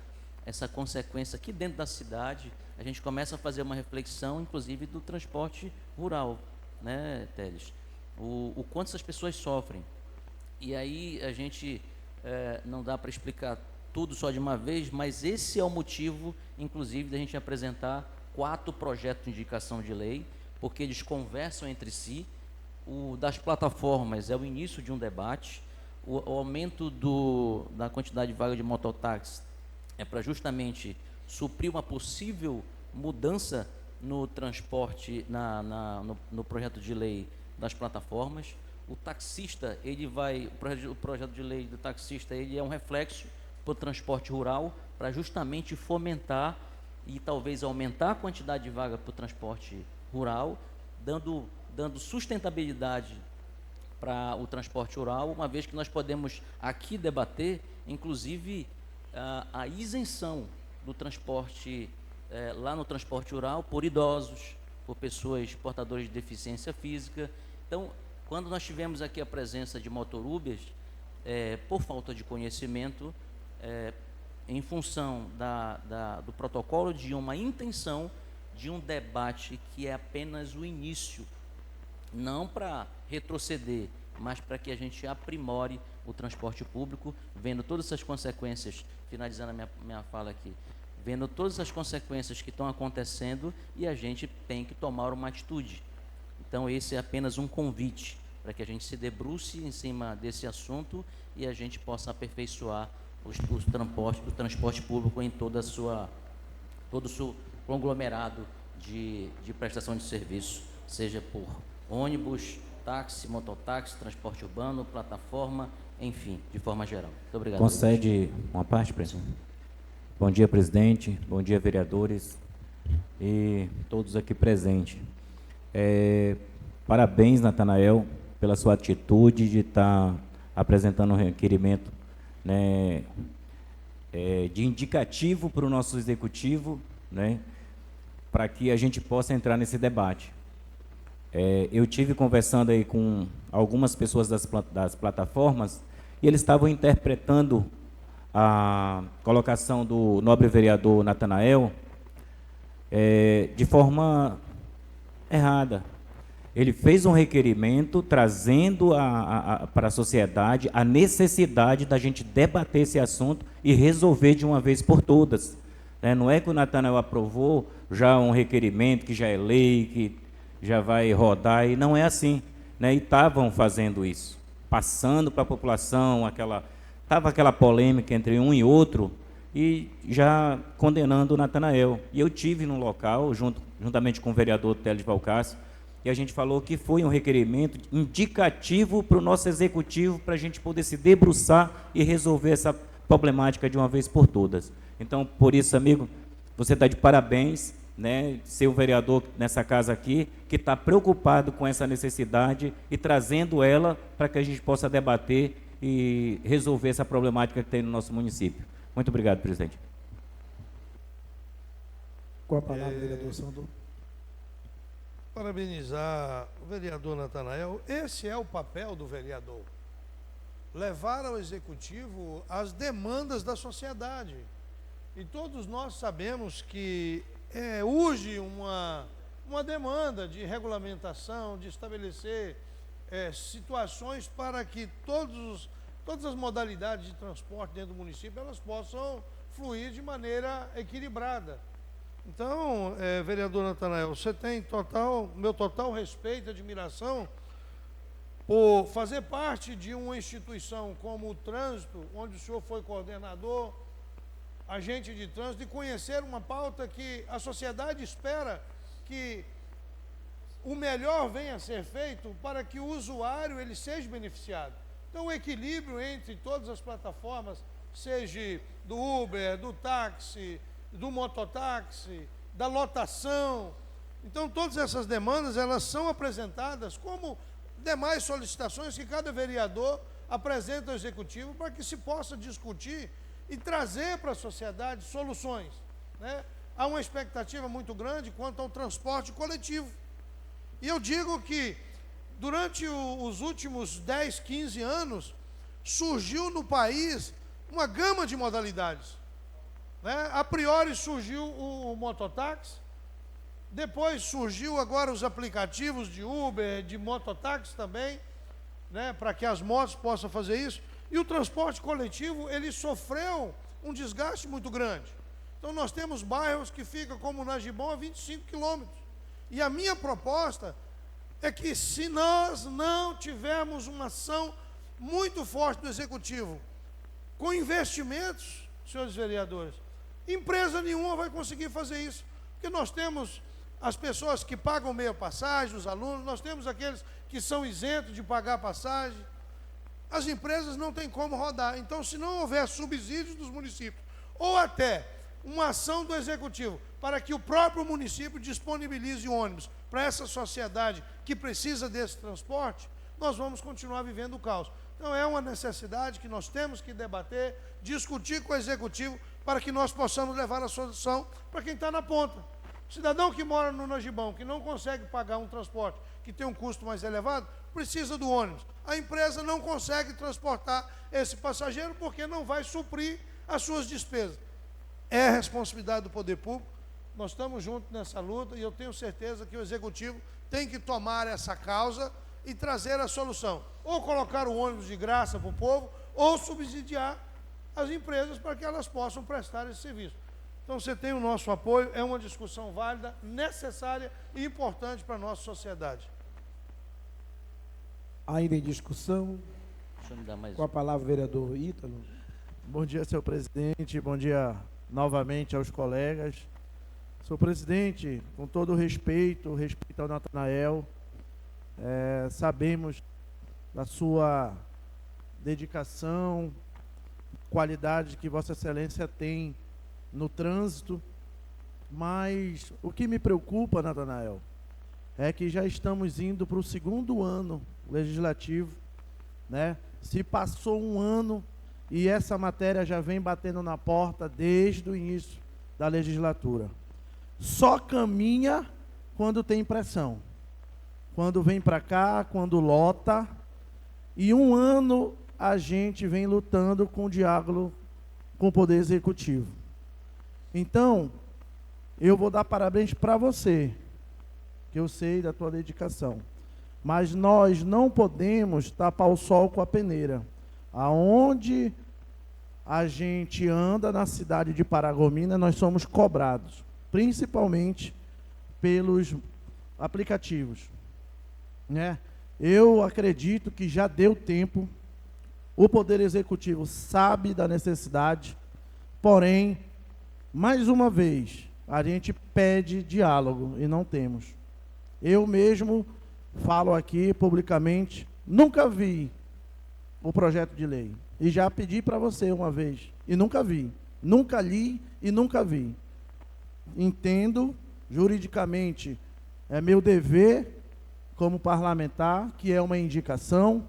consequência aqui dentro da cidade, a gente começa a fazer uma reflexão, inclusive, do transporte rural, né, Teles? O quanto essas pessoas sofrem. E aí a gente não dá para explicar tudo só de uma vez, mas esse é o motivo, inclusive, da gente apresentar 4 projetos de indicação de lei, porque eles conversam entre si. O das plataformas é o início de um debate. O aumento da quantidade de vagas de mototáxi é para justamente suprir uma possível mudança no transporte, no projeto de lei das plataformas. O taxista, o projeto de lei do taxista, ele é um reflexo para o transporte rural, para justamente fomentar e talvez aumentar a quantidade de vaga para o transporte rural, dando sustentabilidade para o transporte rural, uma vez que nós podemos aqui debater, inclusive, a isenção do transporte, lá no transporte rural, por idosos, por pessoas portadoras de deficiência física. Então, quando nós tivemos aqui a presença de motorubas, por falta de conhecimento, em função do protocolo de uma intenção de um debate que é apenas o início, não para retroceder, mas para que a gente aprimore o transporte público, vendo todas essas consequências, finalizando a minha fala aqui, vendo todas as consequências que estão acontecendo, e a gente tem que tomar uma atitude. Então, esse é apenas um convite para que a gente se debruce em cima desse assunto e a gente possa aperfeiçoar o transporte público em todo o seu conglomerado de prestação de serviço, seja por ônibus, táxi, mototáxi, transporte urbano, plataforma, enfim, de forma geral. Muito obrigado. Concede uma parte, presidente? Bom dia, presidente. Bom dia, vereadores e todos aqui presentes. Parabéns, Natanael, pela sua atitude de estar apresentando um requerimento, né, de indicativo para o nosso executivo, né, para que a gente possa entrar nesse debate. Eu tive conversando aí com algumas pessoas das plataformas e eles estavam interpretando a colocação do nobre vereador Natanael de forma errada. Ele fez um requerimento trazendo para a sociedade a necessidade da gente debater esse assunto e resolver de uma vez por todas. Não é que o Natanael aprovou já um requerimento que já é lei, que já vai rodar, e não é assim. E estavam fazendo isso, passando para a população, estava aquela polêmica entre um e outro, e já condenando o Natanael. E eu tive no local, juntamente com o vereador Teles Valcácio, e a gente falou que foi um requerimento indicativo para o nosso executivo, para a gente poder se debruçar e resolver essa problemática de uma vez por todas. Então, por isso, amigo, você está de parabéns, ser o vereador nessa casa aqui, que está preocupado com essa necessidade e trazendo ela para que a gente possa debater e resolver essa problemática que tem no nosso município. Muito obrigado, presidente. Com a palavra, vereador Sandro. Parabenizar o vereador Natanael. Esse é o papel do vereador. Levar ao executivo as demandas da sociedade. E todos nós sabemos que urge uma demanda de regulamentação, de estabelecer situações para que todas as modalidades de transporte dentro do município elas possam fluir de maneira equilibrada. Então, vereador Natanael, você tem meu total respeito e admiração por fazer parte de uma instituição como o Trânsito, onde o senhor foi coordenador, agente de trânsito, e conhecer uma pauta que a sociedade espera que o melhor venha a ser feito para que o usuário ele seja beneficiado. Então, o equilíbrio entre todas as plataformas, seja do Uber, do táxi, do mototáxi, da lotação. Então, todas essas demandas, elas são apresentadas como demais solicitações que cada vereador apresenta ao executivo para que se possa discutir e trazer para a sociedade soluções. Há uma expectativa muito grande quanto ao transporte coletivo. E eu digo que, durante os últimos 10, 15 anos, surgiu no país uma gama de modalidades. A priori surgiu o mototáxi, depois surgiu agora os aplicativos de Uber, de mototáxi também, para que as motos possam fazer isso. E o transporte coletivo, ele sofreu um desgaste muito grande. Então, nós temos bairros que ficam, como o Nagibom, a 25 quilômetros. E a minha proposta é que, se nós não tivermos uma ação muito forte do Executivo, com investimentos, senhores vereadores, empresa nenhuma vai conseguir fazer isso. Porque nós temos as pessoas que pagam meia passagem, os alunos, nós temos aqueles que são isentos de pagar passagem. As empresas não têm como rodar. Então, se não houver subsídios dos municípios, ou até uma ação do Executivo, para que o próprio município disponibilize ônibus para essa sociedade que precisa desse transporte, nós vamos continuar vivendo o caos. Então, é uma necessidade que nós temos que debater, discutir com o Executivo, para que nós possamos levar a solução para quem está na ponta. O cidadão que mora no Nagibão, que não consegue pagar um transporte que tem um custo mais elevado, precisa do ônibus. A empresa não consegue transportar esse passageiro porque não vai suprir as suas despesas. É responsabilidade do poder público, nós estamos juntos nessa luta e eu tenho certeza que o Executivo tem que tomar essa causa e trazer a solução. Ou colocar o ônibus de graça para o povo, ou subsidiar as empresas para que elas possam prestar esse serviço. Então, você tem o nosso apoio, é uma discussão válida, necessária e importante para a nossa sociedade. Ainda em discussão, com a palavra o vereador Ítalo. Bom dia, senhor presidente, bom dia novamente aos colegas. Senhor presidente, com todo o respeito ao Natanael, sabemos da sua dedicação, qualidade que Vossa Excelência tem no trânsito, mas o que me preocupa, Natanael, é que já estamos indo para o segundo ano legislativo, né? Se passou um ano e essa matéria já vem batendo na porta desde o início da legislatura. Só caminha quando tem pressão. Quando vem para cá, quando lota. E um ano a gente vem lutando com o diálogo com o Poder Executivo. Então, eu vou dar parabéns para você, que eu sei da tua dedicação. Mas nós não podemos tapar o sol com a peneira. Aonde a gente anda na cidade de Paragominas, nós somos cobrados, principalmente pelos aplicativos, né? Eu acredito que já deu tempo, o Poder Executivo sabe da necessidade, porém, mais uma vez, a gente pede diálogo e não temos. Eu mesmo falo aqui publicamente, nunca vi o projeto de lei. E já pedi para você uma vez, e nunca vi. Nunca li e nunca vi. Entendo, juridicamente, é meu dever como parlamentar, que é uma indicação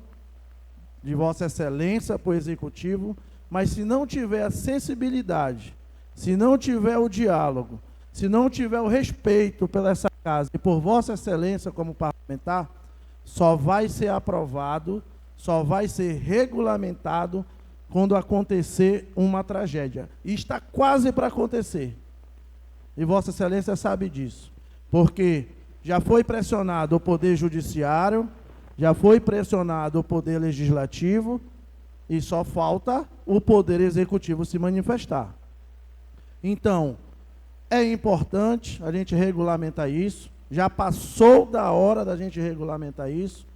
de Vossa Excelência para o Executivo, mas se não tiver a sensibilidade, se não tiver o diálogo, se não tiver o respeito pela essa casa e por Vossa Excelência como parlamentar, só vai ser aprovado, só vai ser regulamentado quando acontecer uma tragédia. E está quase para acontecer. E Vossa Excelência sabe disso. Porque já foi pressionado o Poder Judiciário, já foi pressionado o Poder Legislativo, e só falta o Poder Executivo se manifestar. Então, é importante a gente regulamentar isso. Já passou da hora da gente regulamentar isso.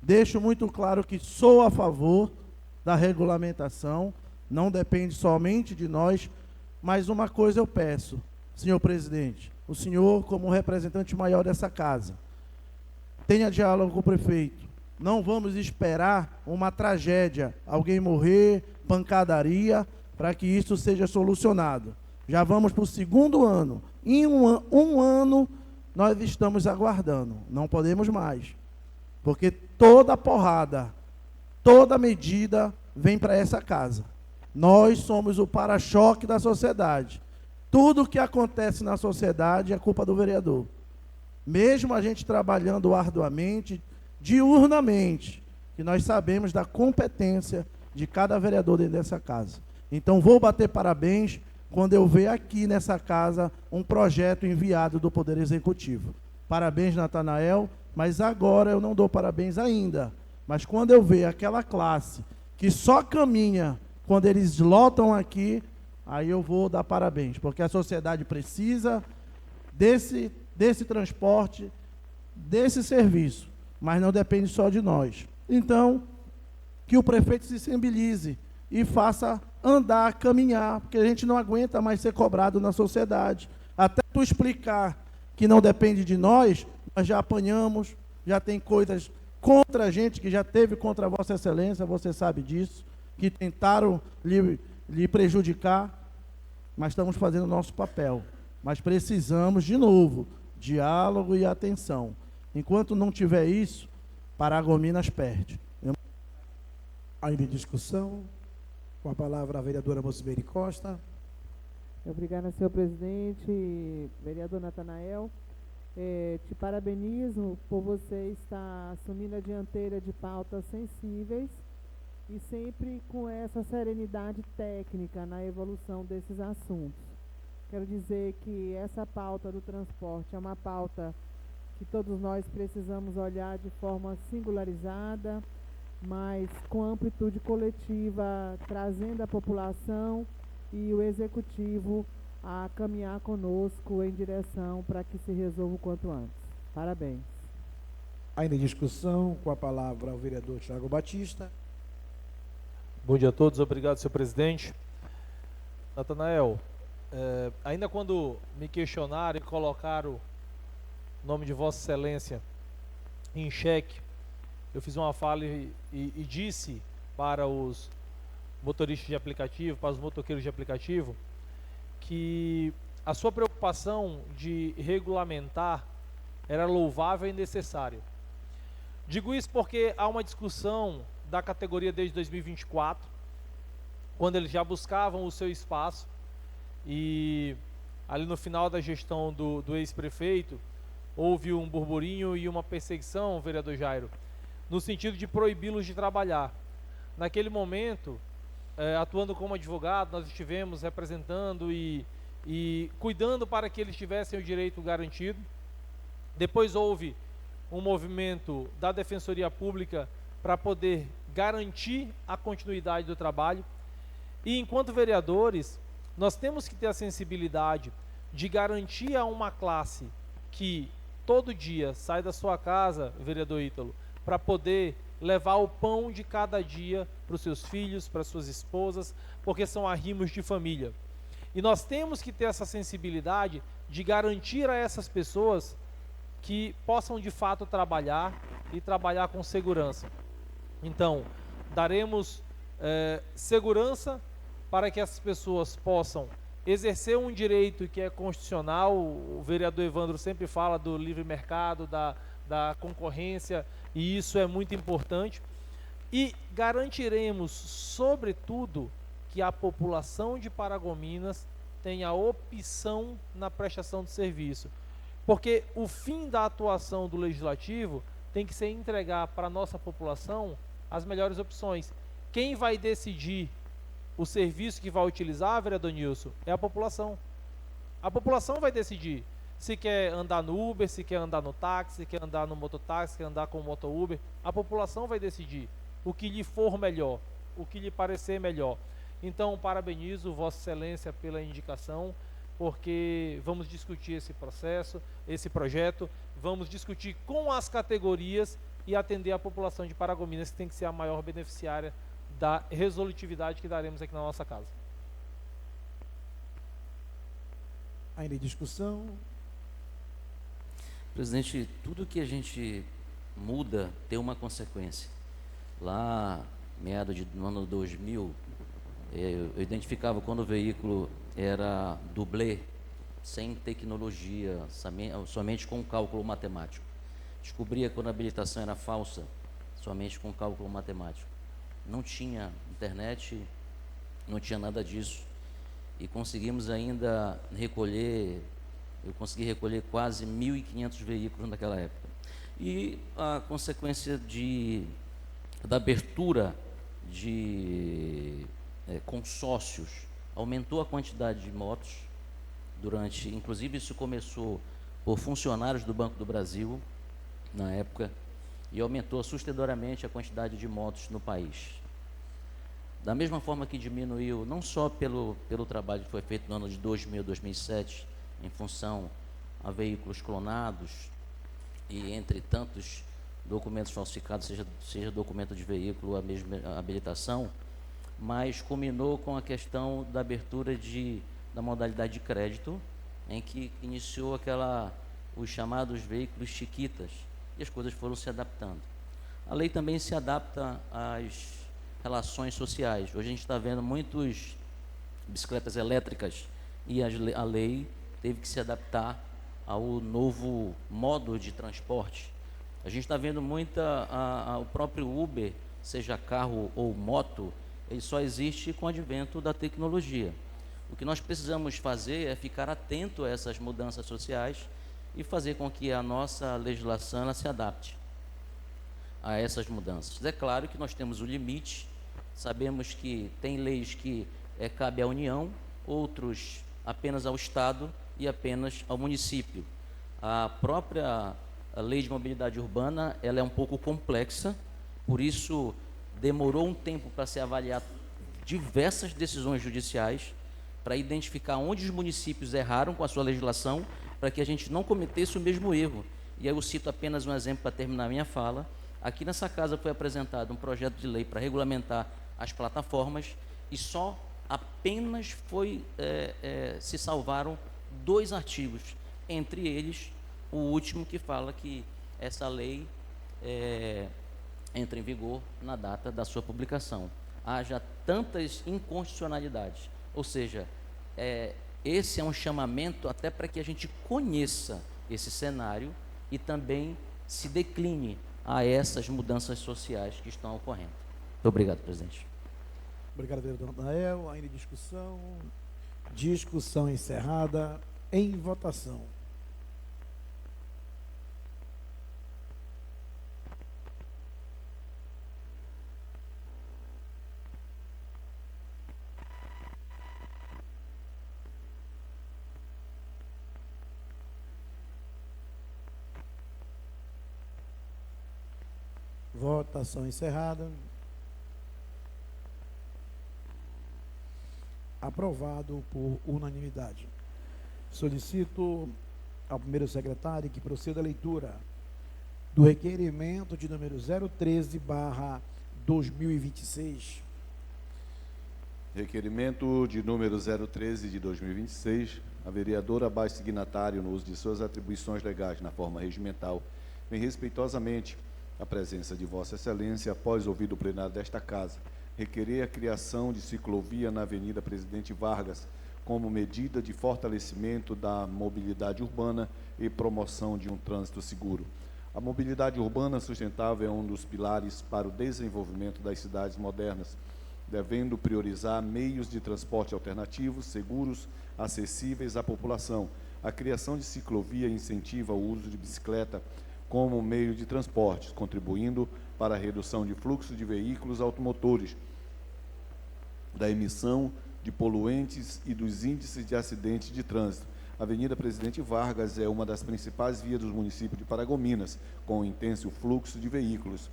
Deixo muito claro que sou a favor da regulamentação, não depende somente de nós, mas uma coisa eu peço, senhor presidente, o senhor como representante maior dessa casa, tenha diálogo com o prefeito, não vamos esperar uma tragédia, alguém morrer, pancadaria, para que isso seja solucionado. Já vamos para o segundo ano, em um ano nós estamos aguardando, não podemos mais. Porque toda porrada, toda medida vem para essa casa. Nós somos o para-choque da sociedade. Tudo que acontece na sociedade é culpa do vereador. Mesmo a gente trabalhando arduamente, diurnamente, que nós sabemos da competência de cada vereador dentro dessa casa. Então, vou bater parabéns quando eu ver aqui nessa casa um projeto enviado do Poder Executivo. Parabéns, Natanael. Mas agora eu não dou parabéns ainda. Mas quando eu ver aquela classe que só caminha quando eles lotam aqui, aí eu vou dar parabéns. Porque a sociedade precisa desse transporte, desse serviço. Mas não depende só de nós. Então, que o prefeito se sensibilize e faça andar, caminhar. Porque a gente não aguenta mais ser cobrado na sociedade. Até tu explicar que não depende de nós já apanhamos, já tem coisas contra a gente, que já teve contra Vossa Excelência, você sabe disso, que tentaram lhe prejudicar, mas estamos fazendo o nosso papel. Mas precisamos, de novo, diálogo e atenção. Enquanto não tiver isso, Paragominas perde. Ainda em discussão, com a palavra a vereadora Mocimeri Costa. Obrigada, senhor presidente, vereador Natanael. Te parabenizo por você estar assumindo a dianteira de pautas sensíveis e sempre com essa serenidade técnica na evolução desses assuntos. Quero dizer que essa pauta do transporte é uma pauta que todos nós precisamos olhar de forma singularizada, mas com amplitude coletiva, trazendo a população e o executivo a caminhar conosco em direção para que se resolva o quanto antes. Parabéns. Ainda em discussão, com a palavra o vereador Tiago Batista. Bom dia a todos, obrigado, senhor presidente. Natanael, ainda quando me questionaram e colocaram o nome de Vossa Excelência em xeque, eu fiz uma fala e disse para os motoristas de aplicativo, para os motoqueiros de aplicativo, que a sua preocupação de regulamentar era louvável e necessário. Digo isso porque há uma discussão da categoria desde 2024, quando eles já buscavam o seu espaço, e ali no final da gestão do ex-prefeito, houve um burburinho e uma perseguição, vereador Jairo, no sentido de proibi-los de trabalhar. Naquele momento, atuando como advogado, nós estivemos representando e cuidando para que eles tivessem o direito garantido. Depois houve um movimento da Defensoria Pública para poder garantir a continuidade do trabalho. E enquanto vereadores, nós temos que ter a sensibilidade de garantir a uma classe que todo dia sai da sua casa, vereador Ítalo, para poder levar o pão de cada dia para os seus filhos, para suas esposas, porque são arrimos de família. E nós temos que ter essa sensibilidade de garantir a essas pessoas que possam de fato trabalhar e trabalhar com segurança. Então, daremos segurança para que essas pessoas possam exercer um direito que é constitucional. O vereador Evandro sempre fala do livre mercado, da concorrência, e isso é muito importante. E garantiremos, sobretudo, que a população de Paragominas tenha opção na prestação de serviço. Porque o fim da atuação do Legislativo tem que ser entregar para a nossa população as melhores opções. Quem vai decidir o serviço que vai utilizar, vereador Nilson, é a população. A população vai decidir se quer andar no Uber, se quer andar no táxi, se quer andar no mototáxi, se quer andar com o moto-Uber. A população vai decidir o que lhe for melhor, o que lhe parecer melhor. Então, parabenizo Vossa Excelência pela indicação, porque vamos discutir esse processo, esse projeto, vamos discutir com as categorias e atender a população de Paragominas, que tem que ser a maior beneficiária da resolutividade que daremos aqui na nossa casa. Ainda em discussão. Presidente, tudo que a gente muda tem uma consequência. Lá, meado do ano 2000, eu identificava quando o veículo era dublê, sem tecnologia, somente com cálculo matemático. Descobria quando a habilitação era falsa, somente com cálculo matemático. Não tinha internet, não tinha nada disso. E conseguimos ainda recolher, eu consegui recolher quase 1.500 veículos naquela época. E a consequência da abertura de consórcios aumentou a quantidade de motos inclusive isso começou por funcionários do Banco do Brasil na época, e aumentou assustadoramente a quantidade de motos no país. Da mesma forma que diminuiu, não só pelo trabalho que foi feito no ano de 2000, 2007, em função a veículos clonados e entre tantos documentos falsificados, seja documento de veículo, a mesma habilitação, mas culminou com a questão da abertura da modalidade de crédito, em que iniciou os chamados veículos chiquitas, e as coisas foram se adaptando. A lei também se adapta às relações sociais. Hoje a gente está vendo muitas bicicletas elétricas e a lei teve que se adaptar ao novo modo de transporte. A gente está vendo o próprio Uber, seja carro ou moto, ele só existe com o advento da tecnologia. O que nós precisamos fazer é ficar atento a essas mudanças sociais e fazer com que a nossa legislação ela se adapte a essas mudanças. É claro que nós temos o limite, sabemos que tem leis que cabe à União, outros apenas ao Estado e apenas ao município. A própria lei de mobilidade urbana ela é um pouco complexa, por isso demorou um tempo para se avaliar diversas decisões judiciais para identificar onde os municípios erraram com a sua legislação, para que a gente não cometesse o mesmo erro. E aí eu cito apenas um exemplo para terminar a minha fala. Aqui nessa casa foi apresentado um projeto de lei para regulamentar as plataformas e só apenas se salvaram 2 artigos, entre eles o último que fala que essa lei entra em vigor na data da sua publicação. Haja tantas inconstitucionalidades, ou seja, esse é um chamamento até para que a gente conheça esse cenário e também se decline a essas mudanças sociais que estão ocorrendo. Muito obrigado, presidente. Obrigado, vereador Natanael. Ainda em discussão. Discussão encerrada. Em votação. Votação encerrada. Aprovado por unanimidade. Solicito ao primeiro secretário que proceda a leitura do requerimento de número 013/2026. Requerimento de número 013 de 2026, a vereadora abaixo signatário, no uso de suas atribuições legais na forma regimental, vem respeitosamente a presença de Vossa Excelência, após ouvido o plenário desta Casa, requerer a criação de ciclovia na Avenida Presidente Vargas, como medida de fortalecimento da mobilidade urbana e promoção de um trânsito seguro. A mobilidade urbana sustentável é um dos pilares para o desenvolvimento das cidades modernas, devendo priorizar meios de transporte alternativos, seguros, acessíveis à população. A criação de ciclovia incentiva o uso de bicicleta como meio de transporte, contribuindo para a redução de fluxo de veículos automotores, da emissão de poluentes e dos índices de acidentes de trânsito. A Avenida Presidente Vargas é uma das principais vias do município de Paragominas, com intenso fluxo de veículos,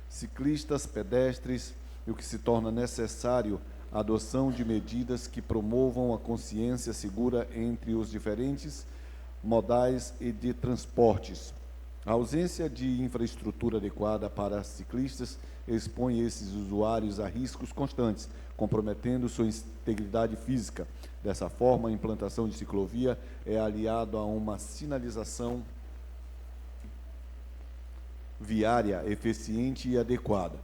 ciclistas, pedestres, e o que se torna necessário a adoção de medidas que promovam a consciência segura entre os diferentes modais e de transportes. A ausência de infraestrutura adequada para ciclistas expõe esses usuários a riscos constantes, comprometendo sua integridade física. Dessa forma, a implantação de ciclovia é aliado a uma sinalização viária eficiente e adequada.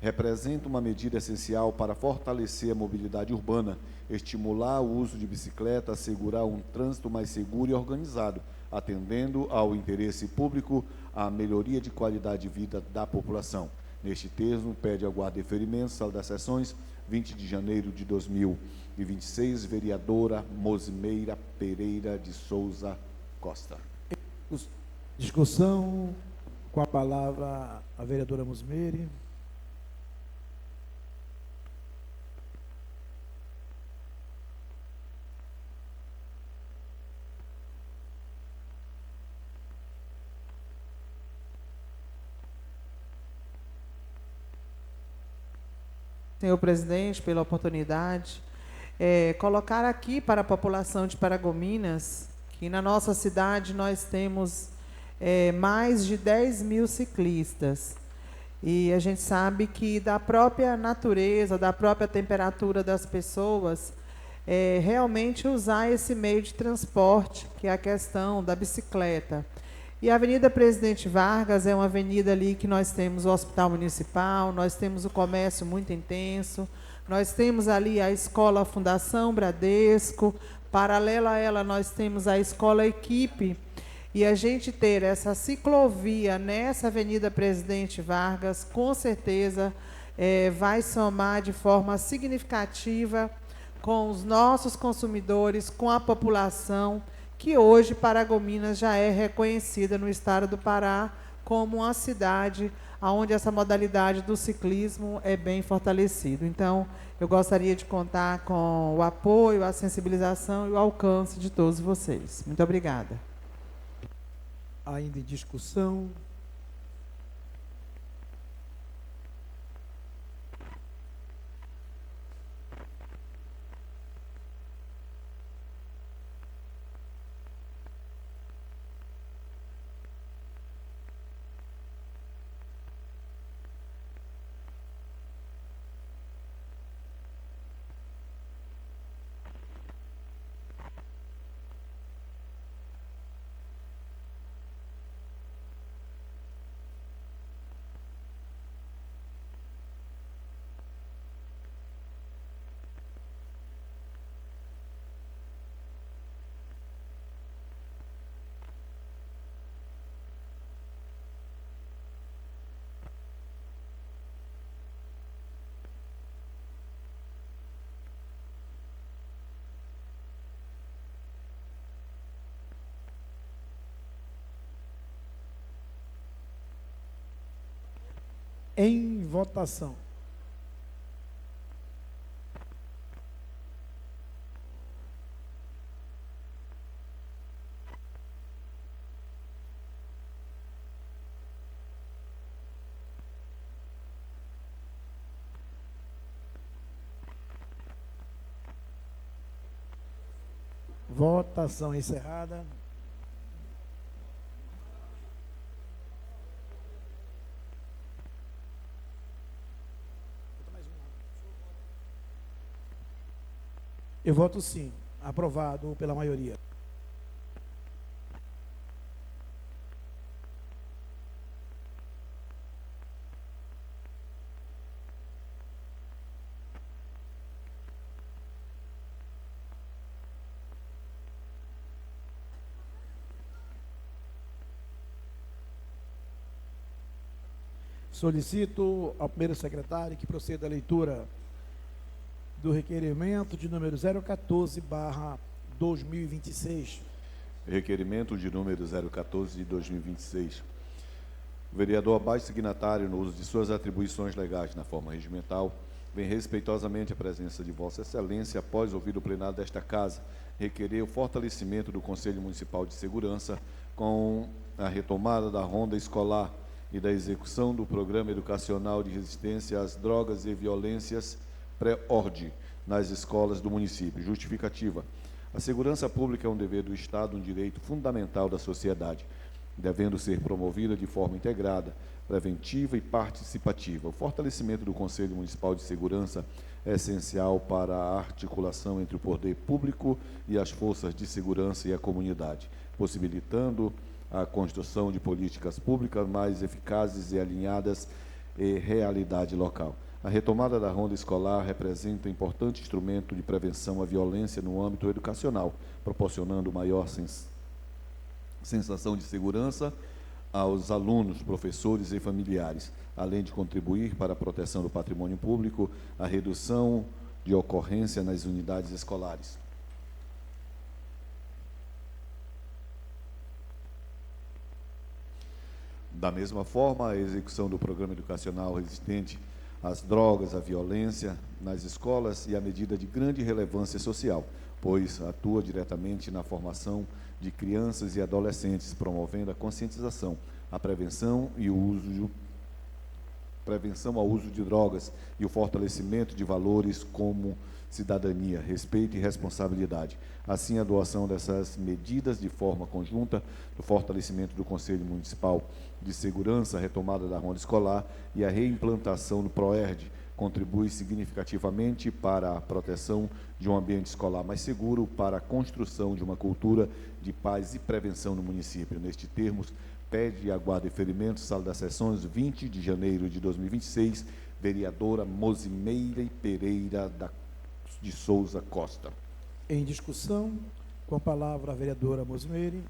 Representa uma medida essencial para fortalecer a mobilidade urbana, estimular o uso de bicicleta, assegurar um trânsito mais seguro e organizado, atendendo ao interesse público, à melhoria de qualidade de vida da população. Neste termo, pede ao guarda deferimento, sala das sessões, 20 de janeiro de 2026, vereadora Mosimeira Pereira de Souza Costa. Discussão, com a palavra a vereadora Mosimeira. Senhor presidente, pela oportunidade, colocar aqui para a população de Paragominas que na nossa cidade nós temos mais de 10 mil ciclistas. E a gente sabe que da própria natureza, da própria temperatura das pessoas, realmente usar esse meio de transporte, que é a questão da bicicleta. E a Avenida Presidente Vargas é uma avenida ali que nós temos o Hospital Municipal, nós temos o comércio muito intenso, nós temos ali a Escola Fundação Bradesco, paralela a ela nós temos a Escola Equipe, e a gente ter essa ciclovia nessa Avenida Presidente Vargas, com certeza vai somar de forma significativa com os nossos consumidores, com a população, que hoje Paragominas já é reconhecida no estado do Pará como uma cidade onde essa modalidade do ciclismo é bem fortalecida. Então, eu gostaria de contar com o apoio, a sensibilização e o alcance de todos vocês. Muito obrigada. Ainda em discussão. Em votação. Votação encerrada. Eu voto sim. Aprovado pela maioria. Solicito ao primeiro secretário que proceda à leitura do requerimento de número 014/2026. Requerimento de número 014 de 2026. O vereador abaixo signatário, no uso de suas atribuições legais na forma regimental, vem respeitosamente à presença de Vossa Excelência, após ouvir o plenário desta Casa, requerer o fortalecimento do Conselho Municipal de Segurança com a retomada da ronda escolar e da execução do Programa Educacional de Resistência às Drogas e Violências pré-ordem nas escolas do município. Justificativa. A segurança pública é um dever do Estado, um direito fundamental da sociedade, devendo ser promovida de forma integrada, preventiva e participativa. O fortalecimento do Conselho Municipal de Segurança é essencial para a articulação entre o poder público e as forças de segurança e a comunidade, possibilitando a construção de políticas públicas mais eficazes e alinhadas à realidade local. A retomada da ronda escolar representa um importante instrumento de prevenção à violência no âmbito educacional, proporcionando maior sensação de segurança aos alunos, professores e familiares, além de contribuir para a proteção do patrimônio público, a redução de ocorrência nas unidades escolares. Da mesma forma, a execução do programa educacional resistente às drogas, à violência nas escolas e a medida de grande relevância social, pois atua diretamente na formação de crianças e adolescentes, promovendo a conscientização, a prevenção ao uso de drogas e o fortalecimento de valores como cidadania, respeito e responsabilidade. Assim, a adoção dessas medidas de forma conjunta, do fortalecimento do Conselho Municipal de Segurança, a retomada da ronda escolar e a reimplantação do PROERD, contribui significativamente para a proteção de um ambiente escolar mais seguro, para a construção de uma cultura de paz e prevenção no município. Neste termos, pede e aguarda deferimento, sala das sessões, 20 de janeiro de 2026, vereadora Mosimeire Pereira de Souza Costa. Em discussão, com a palavra a vereadora Mosimeire.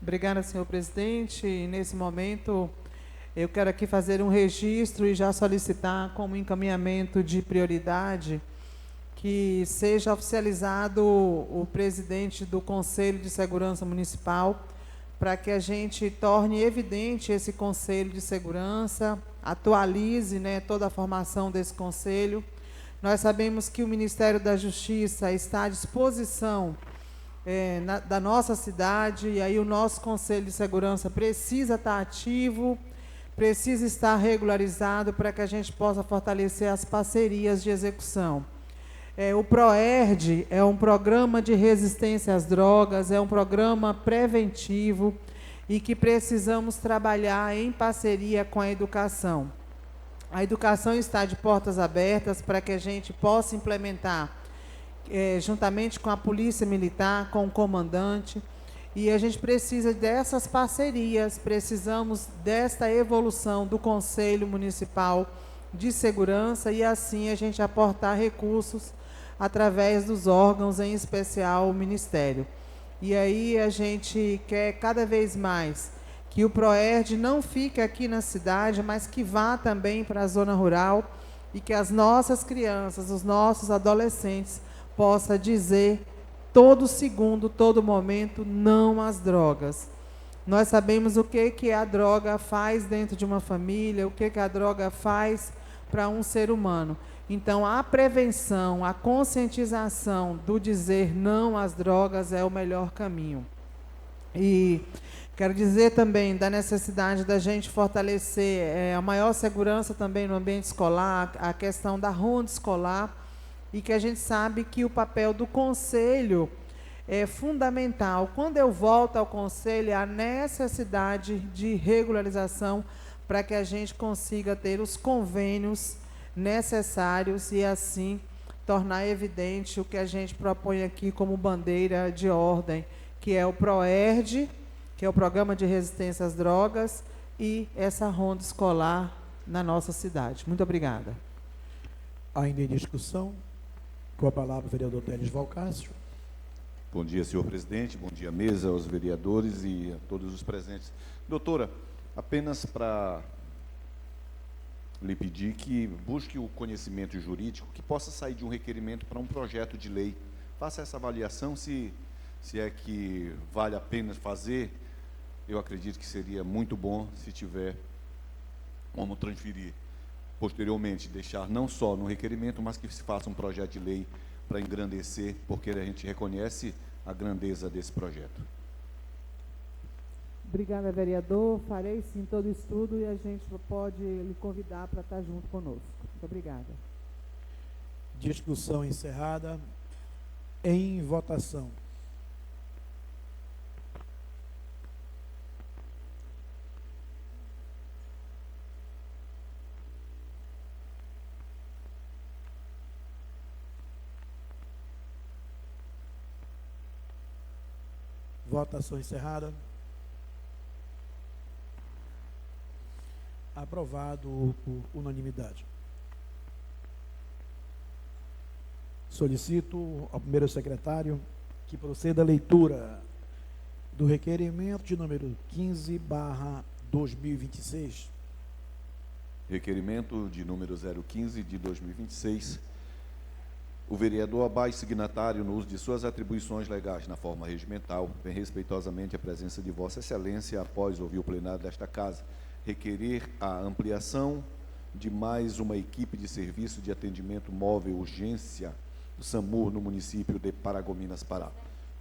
Obrigada, senhor presidente. E nesse momento, eu quero aqui fazer um registro e já solicitar como encaminhamento de prioridade que seja oficializado o presidente do Conselho de Segurança Municipal, para que a gente torne evidente esse Conselho de Segurança, atualize, né, toda a formação desse Conselho. Nós sabemos que o Ministério da Justiça está à disposição da nossa cidade, e aí o nosso Conselho de Segurança precisa estar ativo, precisa estar regularizado para que a gente possa fortalecer as parcerias de execução. O PROERD é um programa de resistência às drogas, é um programa preventivo e que precisamos trabalhar em parceria com a educação. A educação está de portas abertas para que a gente possa implementar, juntamente com a Polícia Militar, com o comandante, e a gente precisa dessas parcerias, precisamos desta evolução do Conselho Municipal de Segurança e assim a gente aportar recursos através dos órgãos, em especial o Ministério. E aí a gente quer cada vez mais que o PROERD não fique aqui na cidade, mas que vá também para a zona rural e que as nossas crianças, os nossos adolescentes possa dizer todo segundo, todo momento, não às drogas. Nós sabemos o que a droga faz dentro de uma família, o que a droga faz para um ser humano. Então, a prevenção, a conscientização do dizer não às drogas é o melhor caminho. E quero dizer também da necessidade da gente fortalecer a maior segurança também no ambiente escolar, a questão da ronda escolar, e que a gente sabe que o papel do conselho é fundamental. Quando eu volto ao conselho, a necessidade de regularização para que a gente consiga ter os convênios necessários e, assim, tornar evidente o que a gente propõe aqui como bandeira de ordem, que é o PROERD, que é o Programa de Resistência às Drogas, e essa ronda escolar na nossa cidade. Muito obrigada. Ainda em discussão, com a palavra o vereador Teles Valcácio. Bom dia, senhor presidente, bom dia, mesa, aos vereadores e a todos os presentes. Doutora, apenas para lhe pedir que busque o conhecimento jurídico que possa sair de um requerimento para um projeto de lei. Faça essa avaliação, se é que vale a pena fazer. Eu acredito que seria muito bom se tiver como transferir posteriormente, deixar não só no requerimento, mas que se faça um projeto de lei para engrandecer, porque a gente reconhece a grandeza desse projeto. Obrigada, vereador. Farei sim todo o estudo e a gente pode lhe convidar para estar junto conosco. Muito obrigada. Discussão encerrada. Em votação. Votação encerrada. Aprovado por unanimidade. Solicito ao primeiro secretário que proceda a leitura do requerimento de número 15/2026. Requerimento de número 015 de 2026. O vereador abaixo signatário, no uso de suas atribuições legais na forma regimental, vem respeitosamente a presença de Vossa Excelência, após ouvir o plenário desta Casa, requerer a ampliação de mais uma equipe de serviço de atendimento móvel urgência do SAMU no município de Paragominas, Pará.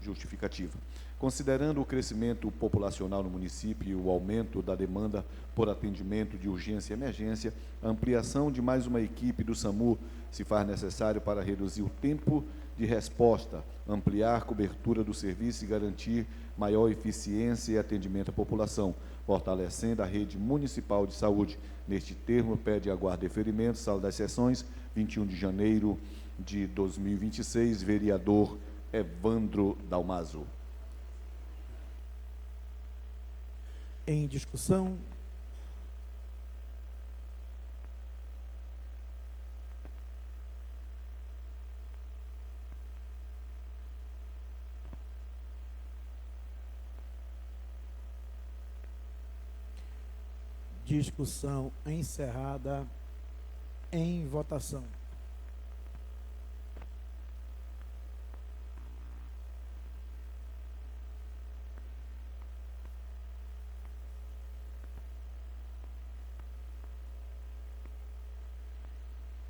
Justificativa. Considerando o crescimento populacional no município e o aumento da demanda por atendimento de urgência e emergência, a ampliação de mais uma equipe do SAMU se faz necessário para reduzir o tempo de resposta, ampliar a cobertura do serviço e garantir maior eficiência e atendimento à população, fortalecendo a rede municipal de saúde. Neste termo, pede aguardo deferimento, sala das sessões, 21 de janeiro de 2026, vereador Evandro Dalmaso. Em discussão. Discussão encerrada. Em votação.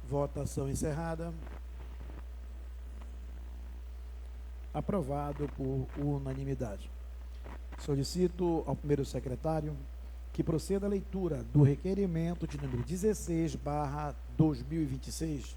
Votação encerrada. Aprovado por unanimidade. Solicito ao primeiro secretário que proceda a leitura do requerimento de número 16/2026.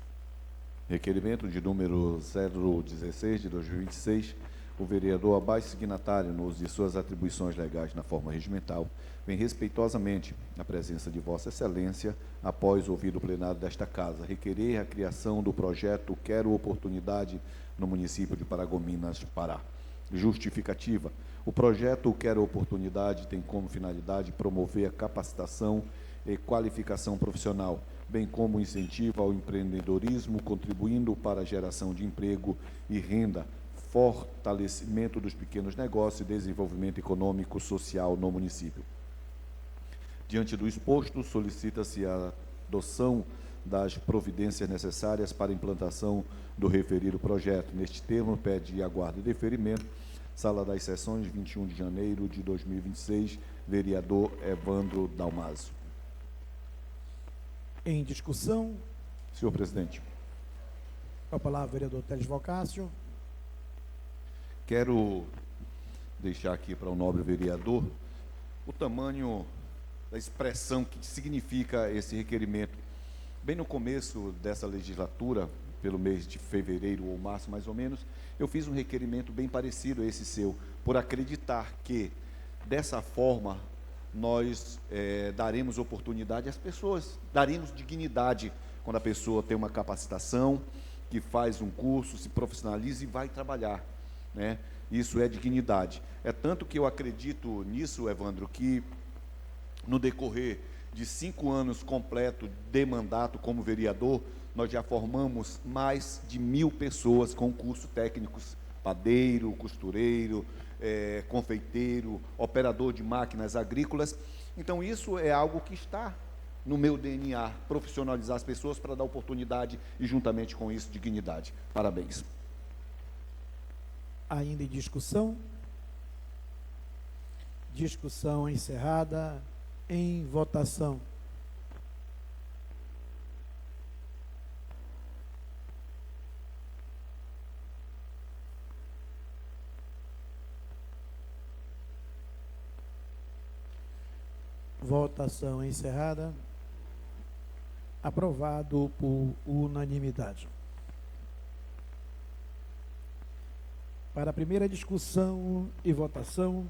Requerimento de número 016 de 2026. O vereador abaixo signatário, no uso de suas atribuições legais na forma regimental, vem respeitosamente, na presença de Vossa Excelência, após ouvir o plenário desta Casa, requerer a criação do projeto Quero Oportunidade no município de Paragominas, Pará. Justificativa. O projeto Quero Oportunidade tem como finalidade promover a capacitação e qualificação profissional, bem como incentivo ao empreendedorismo, contribuindo para a geração de emprego e renda, fortalecimento dos pequenos negócios e desenvolvimento econômico social no município. Diante do exposto, solicita-se a adoção das providências necessárias para a implantação do referido projeto. Neste termo, pede aguardo e deferimento. Sala das Sessões, 21 de janeiro de 2026, vereador Evandro Dalmaso. Em discussão. Senhor presidente. Com a palavra, vereador Teles Vocácio. Quero deixar aqui para o nobre vereador o tamanho da expressão que significa esse requerimento. Bem no começo dessa legislatura, pelo mês de fevereiro ou março, mais ou menos, eu fiz um requerimento bem parecido a esse seu, por acreditar que, dessa forma, nós daremos oportunidade às pessoas, daremos dignidade quando a pessoa tem uma capacitação, que faz um curso, se profissionaliza e vai trabalhar, né? Isso é dignidade. É tanto que eu acredito nisso, Evandro, que no decorrer de 5 anos completo de mandato como vereador, nós já formamos mais de 1.000 pessoas com cursos técnicos, padeiro, costureiro, confeiteiro, operador de máquinas agrícolas. Então, isso é algo que está no meu DNA, profissionalizar as pessoas para dar oportunidade e, juntamente com isso, dignidade. Parabéns. Ainda em discussão. Discussão encerrada. Em votação. Votação encerrada. Aprovado por unanimidade. Para a primeira discussão e votação,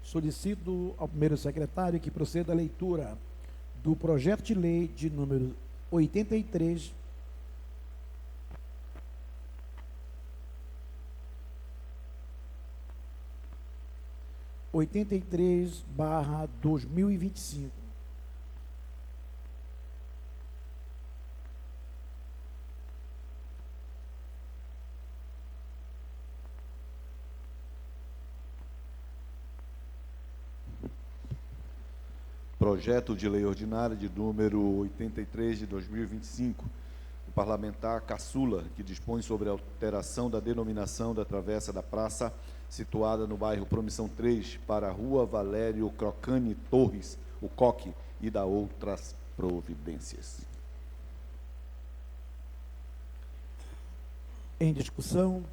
solicito ao primeiro secretário que proceda à leitura do projeto de lei de número 83, barra 2025. Projeto de lei ordinária de número 83 de 2025, do parlamentar Caçula, que dispõe sobre a alteração da denominação da travessa da praça, situada no bairro Promissão 3, para a Rua Valério Crocani Torres, o Coque, e da outras providências. Em discussão.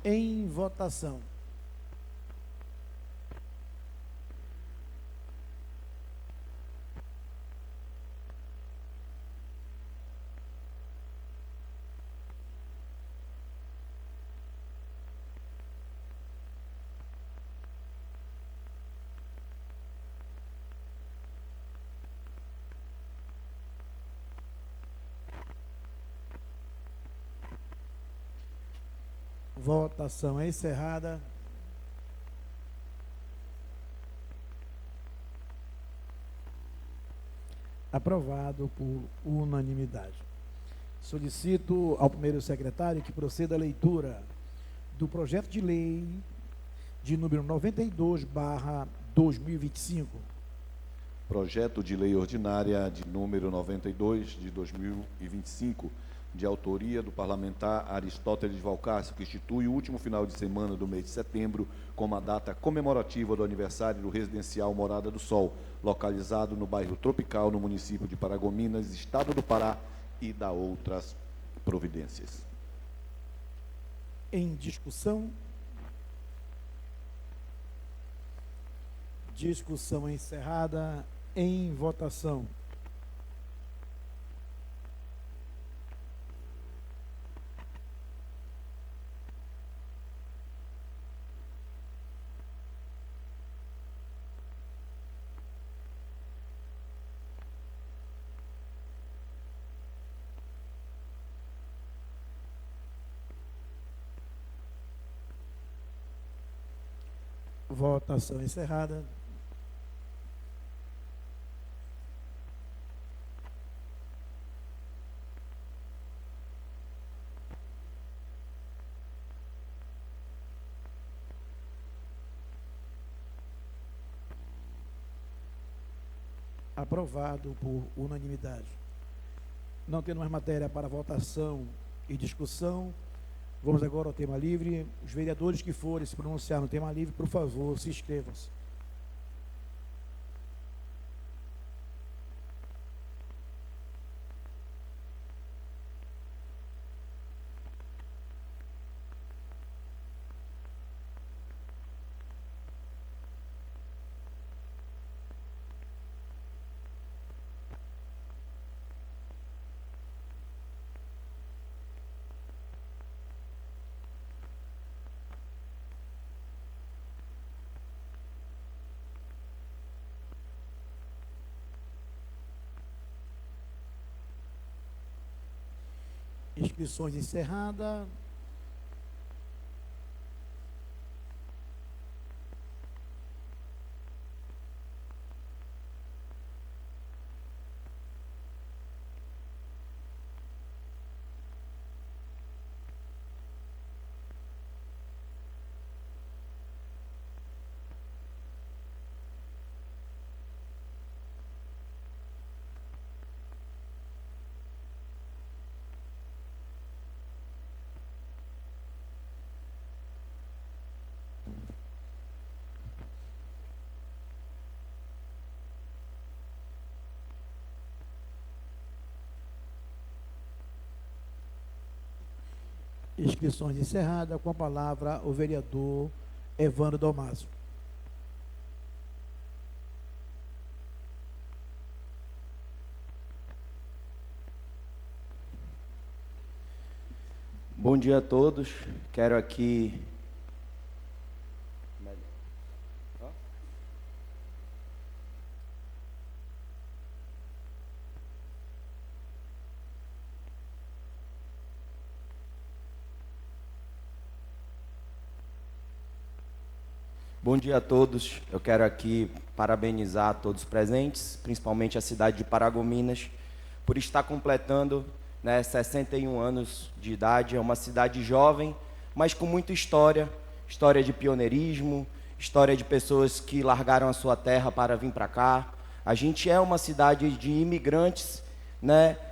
Em votação. Votação encerrada. Aprovado por unanimidade. Solicito ao primeiro secretário que proceda à leitura do projeto de lei de número 92/2025. Projeto de lei ordinária de número 92 de 2025, de autoria do parlamentar Aristóteles Valcácio, que institui o último final de semana do mês de setembro como a data comemorativa do aniversário do residencial Morada do Sol, localizado no bairro Tropical, no município de Paragominas, estado do Pará, e da outras providências. Em discussão. Discussão encerrada. Em votação. Votação encerrada. Aprovado por unanimidade. Não tendo mais matéria para votação e discussão, vamos agora ao tema livre. Os vereadores que forem se pronunciar no tema livre, por favor, se inscrevam-se. Inscrições encerradas. Inscrições encerradas. Com a palavra o vereador Evandro Dalmaso. Bom dia a todos. Quero aqui Bom dia a todos. Eu quero aqui parabenizar todos os presentes, principalmente a cidade de Paragominas, por estar completando 61 anos de idade. É uma cidade jovem, mas com muita história, história de pioneirismo, história de pessoas que largaram a sua terra para vir para cá. A gente é uma cidade de imigrantes,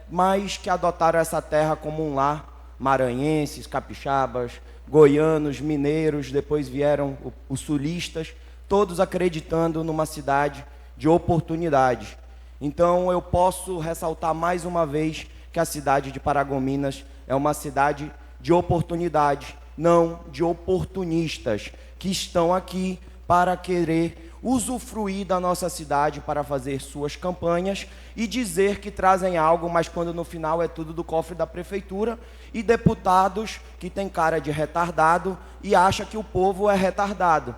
mas que adotaram essa terra como um lar, maranhenses, capixabas, goianos, mineiros, depois vieram os sulistas, todos acreditando numa cidade de oportunidades. Então eu posso ressaltar mais uma vez que a cidade de Paragominas é uma cidade de oportunidades, não de oportunistas, que estão aqui para querer usufruir da nossa cidade para fazer suas campanhas e dizer que trazem algo, mas quando no final é tudo do cofre da prefeitura, e deputados que têm cara de retardado e acham que o povo é retardado,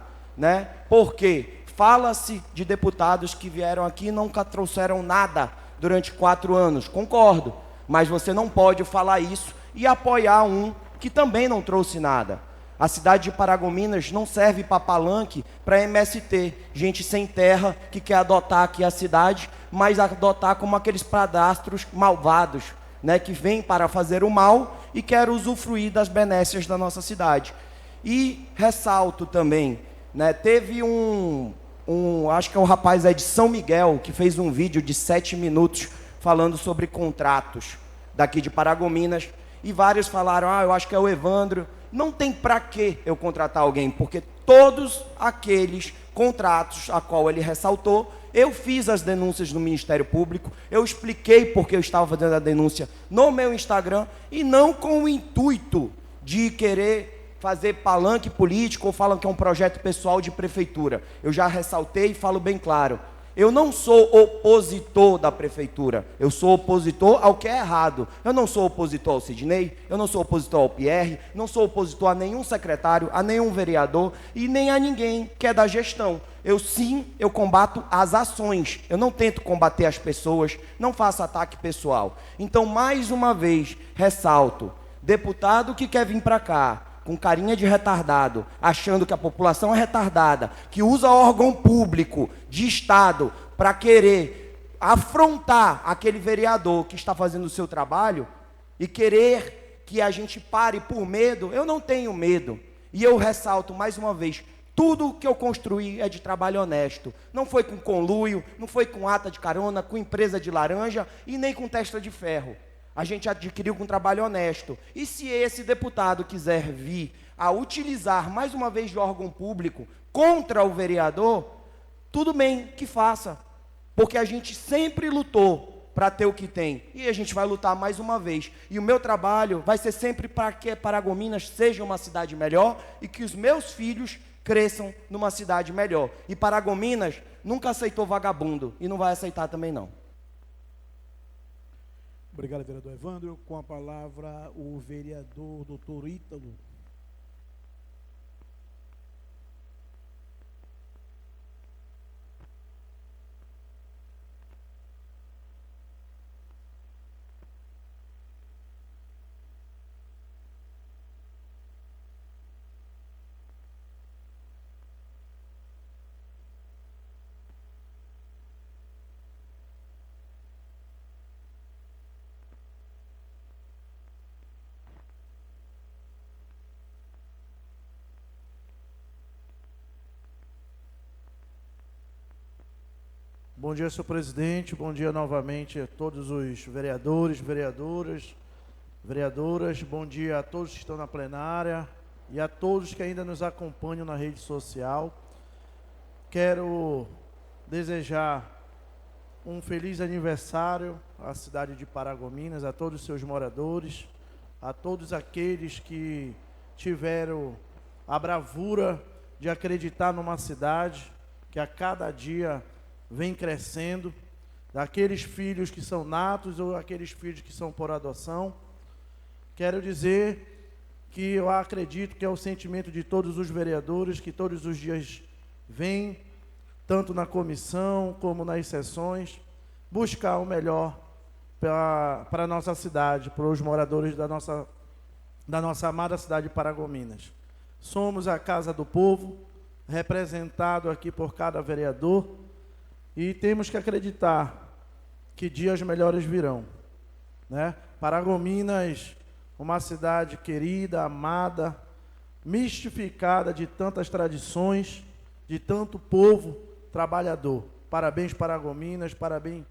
Porque fala-se de deputados que vieram aqui e nunca trouxeram nada durante 4 anos, concordo, mas você não pode falar isso e apoiar um que também não trouxe nada. A cidade de Paragominas não serve para palanque, para MST, gente sem terra que quer adotar aqui a cidade, mas adotar como aqueles padastros malvados, que vêm para fazer o mal e querem usufruir das benécias da nossa cidade. E ressalto também, teve acho que o rapaz de São Miguel, que fez um vídeo de 7 minutos falando sobre contratos daqui de Paragominas, e vários falaram, eu acho que é o Evandro. Não tem para que eu contratar alguém, porque todos aqueles contratos a qual ele ressaltou, eu fiz as denúncias no Ministério Público, eu expliquei porque eu estava fazendo a denúncia no meu Instagram, e não com o intuito de querer fazer palanque político ou falam que é um projeto pessoal de prefeitura. Eu já ressaltei e falo bem claro. Eu não sou opositor da prefeitura, eu sou opositor ao que é errado. Eu não sou opositor ao Sidney, eu não sou opositor ao Pierre, não sou opositor a nenhum secretário, a nenhum vereador e nem a ninguém que é da gestão. Eu combato as ações, eu não tento combater as pessoas, não faço ataque pessoal. Então, mais uma vez, ressalto, deputado que quer vir para cá, com carinha de retardado, achando que a população é retardada, que usa órgão público de Estado para querer afrontar aquele vereador que está fazendo o seu trabalho e querer que a gente pare por medo, eu não tenho medo. E eu ressalto mais uma vez, tudo que eu construí é de trabalho honesto. Não foi com conluio, não foi com ata de carona, com empresa de laranja e nem com testa de ferro. A gente adquiriu com trabalho honesto. E se esse deputado quiser vir a utilizar mais uma vez de órgão público contra o vereador, tudo bem que faça. Porque a gente sempre lutou para ter o que tem. E a gente vai lutar mais uma vez. E o meu trabalho vai ser sempre para que Paragominas seja uma cidade melhor e que os meus filhos cresçam numa cidade melhor. E Paragominas nunca aceitou vagabundo e não vai aceitar também não. Obrigado, vereador Evandro. Com a palavra, o vereador doutor Ítalo. Bom dia, senhor presidente. Bom dia novamente a todos os vereadores, vereadoras. Bom dia a todos que estão na plenária e a todos que ainda nos acompanham na rede social. Quero desejar um feliz aniversário à cidade de Paragominas, a todos os seus moradores, a todos aqueles que tiveram a bravura de acreditar numa cidade que a cada dia vem crescendo, daqueles filhos que são natos ou aqueles filhos que são por adoção. Quero dizer que eu acredito que é o sentimento de todos os vereadores que todos os dias vêm, tanto na comissão como nas sessões, buscar o melhor para a nossa cidade, para os moradores da nossa amada cidade de Paragominas. Somos a Casa do Povo, representado aqui por cada vereador, e temos que acreditar que dias melhores virão, né? Paragominas, uma cidade querida, amada, mistificada de tantas tradições, de tanto povo trabalhador. Parabéns, Paragominas, parabéns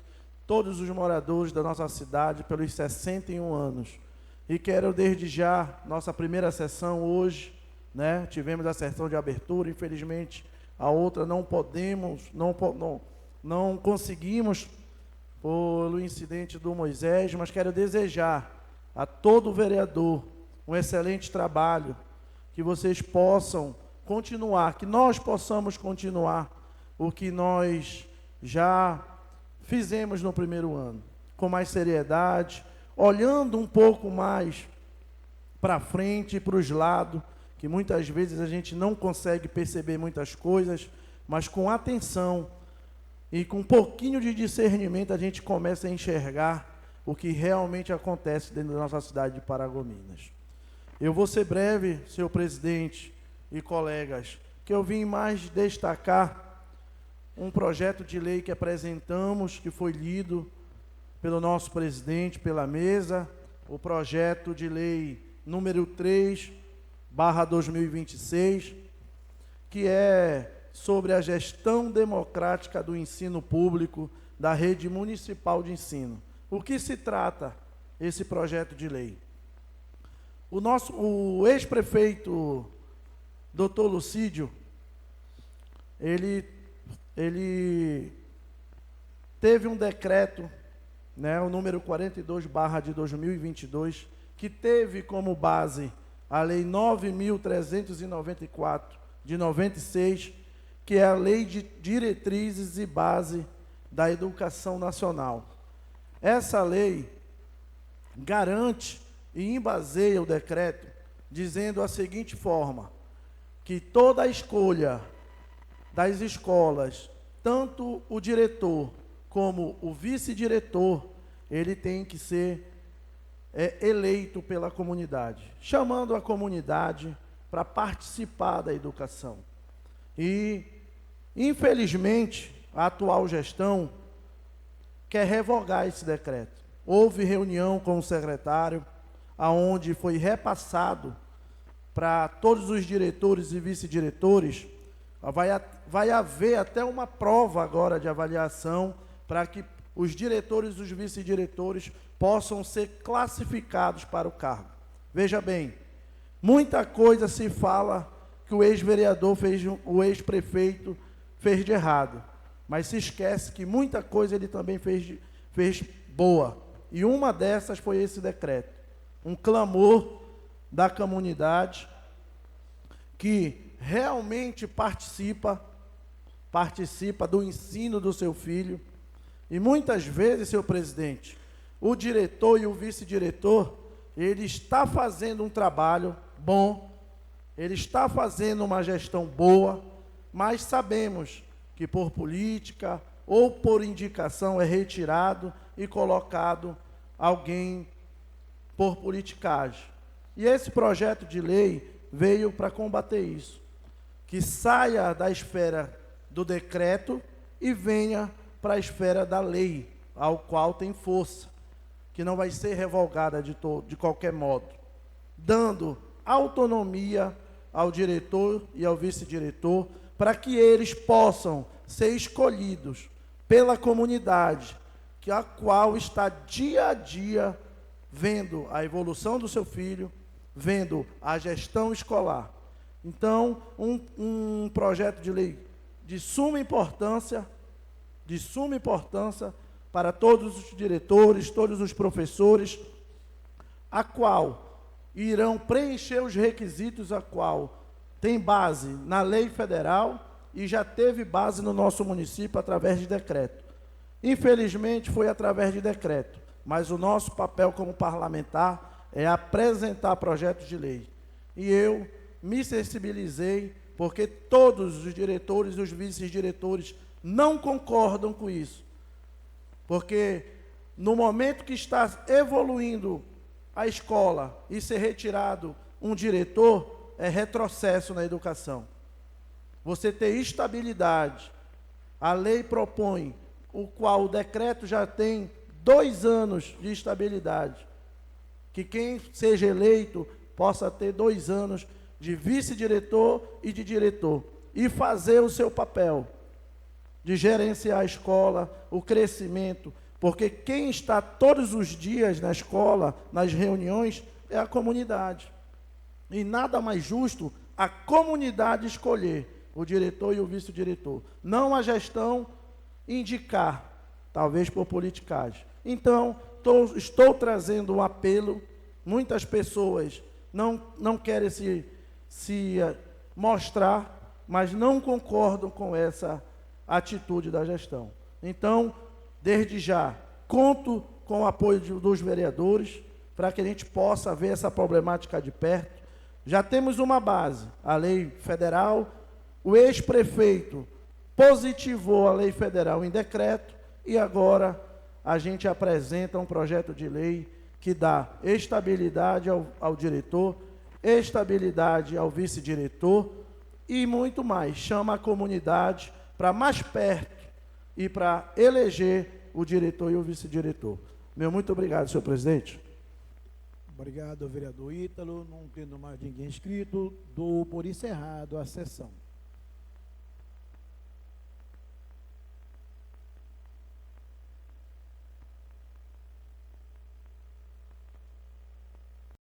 todos os moradores da nossa cidade pelos 61 anos. E quero desde já, nossa primeira sessão hoje, né? Tivemos a sessão de abertura, infelizmente a outra não conseguimos pelo incidente do Moisés, mas quero desejar a todo vereador um excelente trabalho, que vocês possam continuar, que nós possamos continuar o que nós já fizemos no primeiro ano, com mais seriedade, olhando um pouco mais para frente e para os lados, que muitas vezes a gente não consegue perceber muitas coisas, mas com atenção e com um pouquinho de discernimento a gente começa a enxergar o que realmente acontece dentro da nossa cidade de Paragominas. Eu vou ser breve, senhor presidente e colegas, que eu vim mais destacar um projeto de lei que apresentamos, que foi lido pelo nosso presidente, pela mesa, o projeto de lei número 3/2026, que é sobre a gestão democrática do ensino público da rede municipal de ensino. O que se trata esse projeto de lei? O ex-prefeito Dr. Lucídio, ele teve um decreto, né, o número 42/2022, que teve como base a Lei 9.394, de 96, que é a Lei de Diretrizes e Base da Educação Nacional. Essa lei garante e embaseia o decreto dizendo a seguinte forma, que toda a escolha das escolas, tanto o diretor como o vice-diretor, ele tem que ser eleito pela comunidade, chamando a comunidade para participar da educação. E, infelizmente, a atual gestão quer revogar esse decreto. Houve reunião com o secretário, aonde foi repassado para todos os diretores e vice-diretores, vai haver até uma prova agora de avaliação para que os diretores e os vice-diretores possam ser classificados para o cargo. Veja bem, muita coisa se fala que o ex-vereador fez, o ex-prefeito fez de errado, mas se esquece que muita coisa ele também fez boa. E uma dessas foi esse decreto, um clamor da comunidade que realmente participa do ensino do seu filho. E muitas vezes, senhor presidente, o diretor e o vice-diretor, ele está fazendo um trabalho bom, ele está fazendo uma gestão boa, mas sabemos que por política ou por indicação é retirado e colocado alguém por politicagem. E esse projeto de lei veio para combater isso, que saia da esfera do decreto e venha para a esfera da lei, ao qual tem força, que não vai ser revogada de qualquer modo, dando autonomia ao diretor e ao vice-diretor, para que eles possam ser escolhidos pela comunidade, que a qual está dia a dia vendo a evolução do seu filho, vendo a gestão escolar. Então, um projeto de lei de suma importância para todos os diretores, todos os professores, a qual irão preencher os requisitos, a qual tem base na lei federal e já teve base no nosso município através de decreto. Infelizmente, foi através de decreto, mas o nosso papel como parlamentar é apresentar projetos de lei. E eu me sensibilizei, porque todos os diretores e os vice-diretores não concordam com isso. Porque no momento que está evoluindo a escola e ser retirado um diretor, é retrocesso na educação. Você ter estabilidade. A lei propõe, o qual o decreto já tem 2 anos de estabilidade. Que quem seja eleito possa ter 2 anos de vice-diretor e de diretor. E fazer o seu papel de gerenciar a escola, o crescimento, porque quem está todos os dias na escola, nas reuniões, é a comunidade. E nada mais justo a comunidade escolher o diretor e o vice-diretor, não a gestão indicar, talvez por politicagem. Então, estou trazendo um apelo. Muitas pessoas não querem se mostrar, mas não concordam com essa atitude da gestão. Então, desde já, conto com o apoio dos vereadores para que a gente possa ver essa problemática de perto. Já temos uma base, a lei federal, o ex-prefeito positivou a lei federal em decreto e agora a gente apresenta um projeto de lei que dá estabilidade ao diretor, estabilidade ao vice-diretor e muito mais. Chama a comunidade para mais perto e para eleger o diretor e o vice-diretor. Meu muito obrigado, senhor presidente. Obrigado, vereador Ítalo. Não tendo mais ninguém inscrito, dou por encerrado a sessão.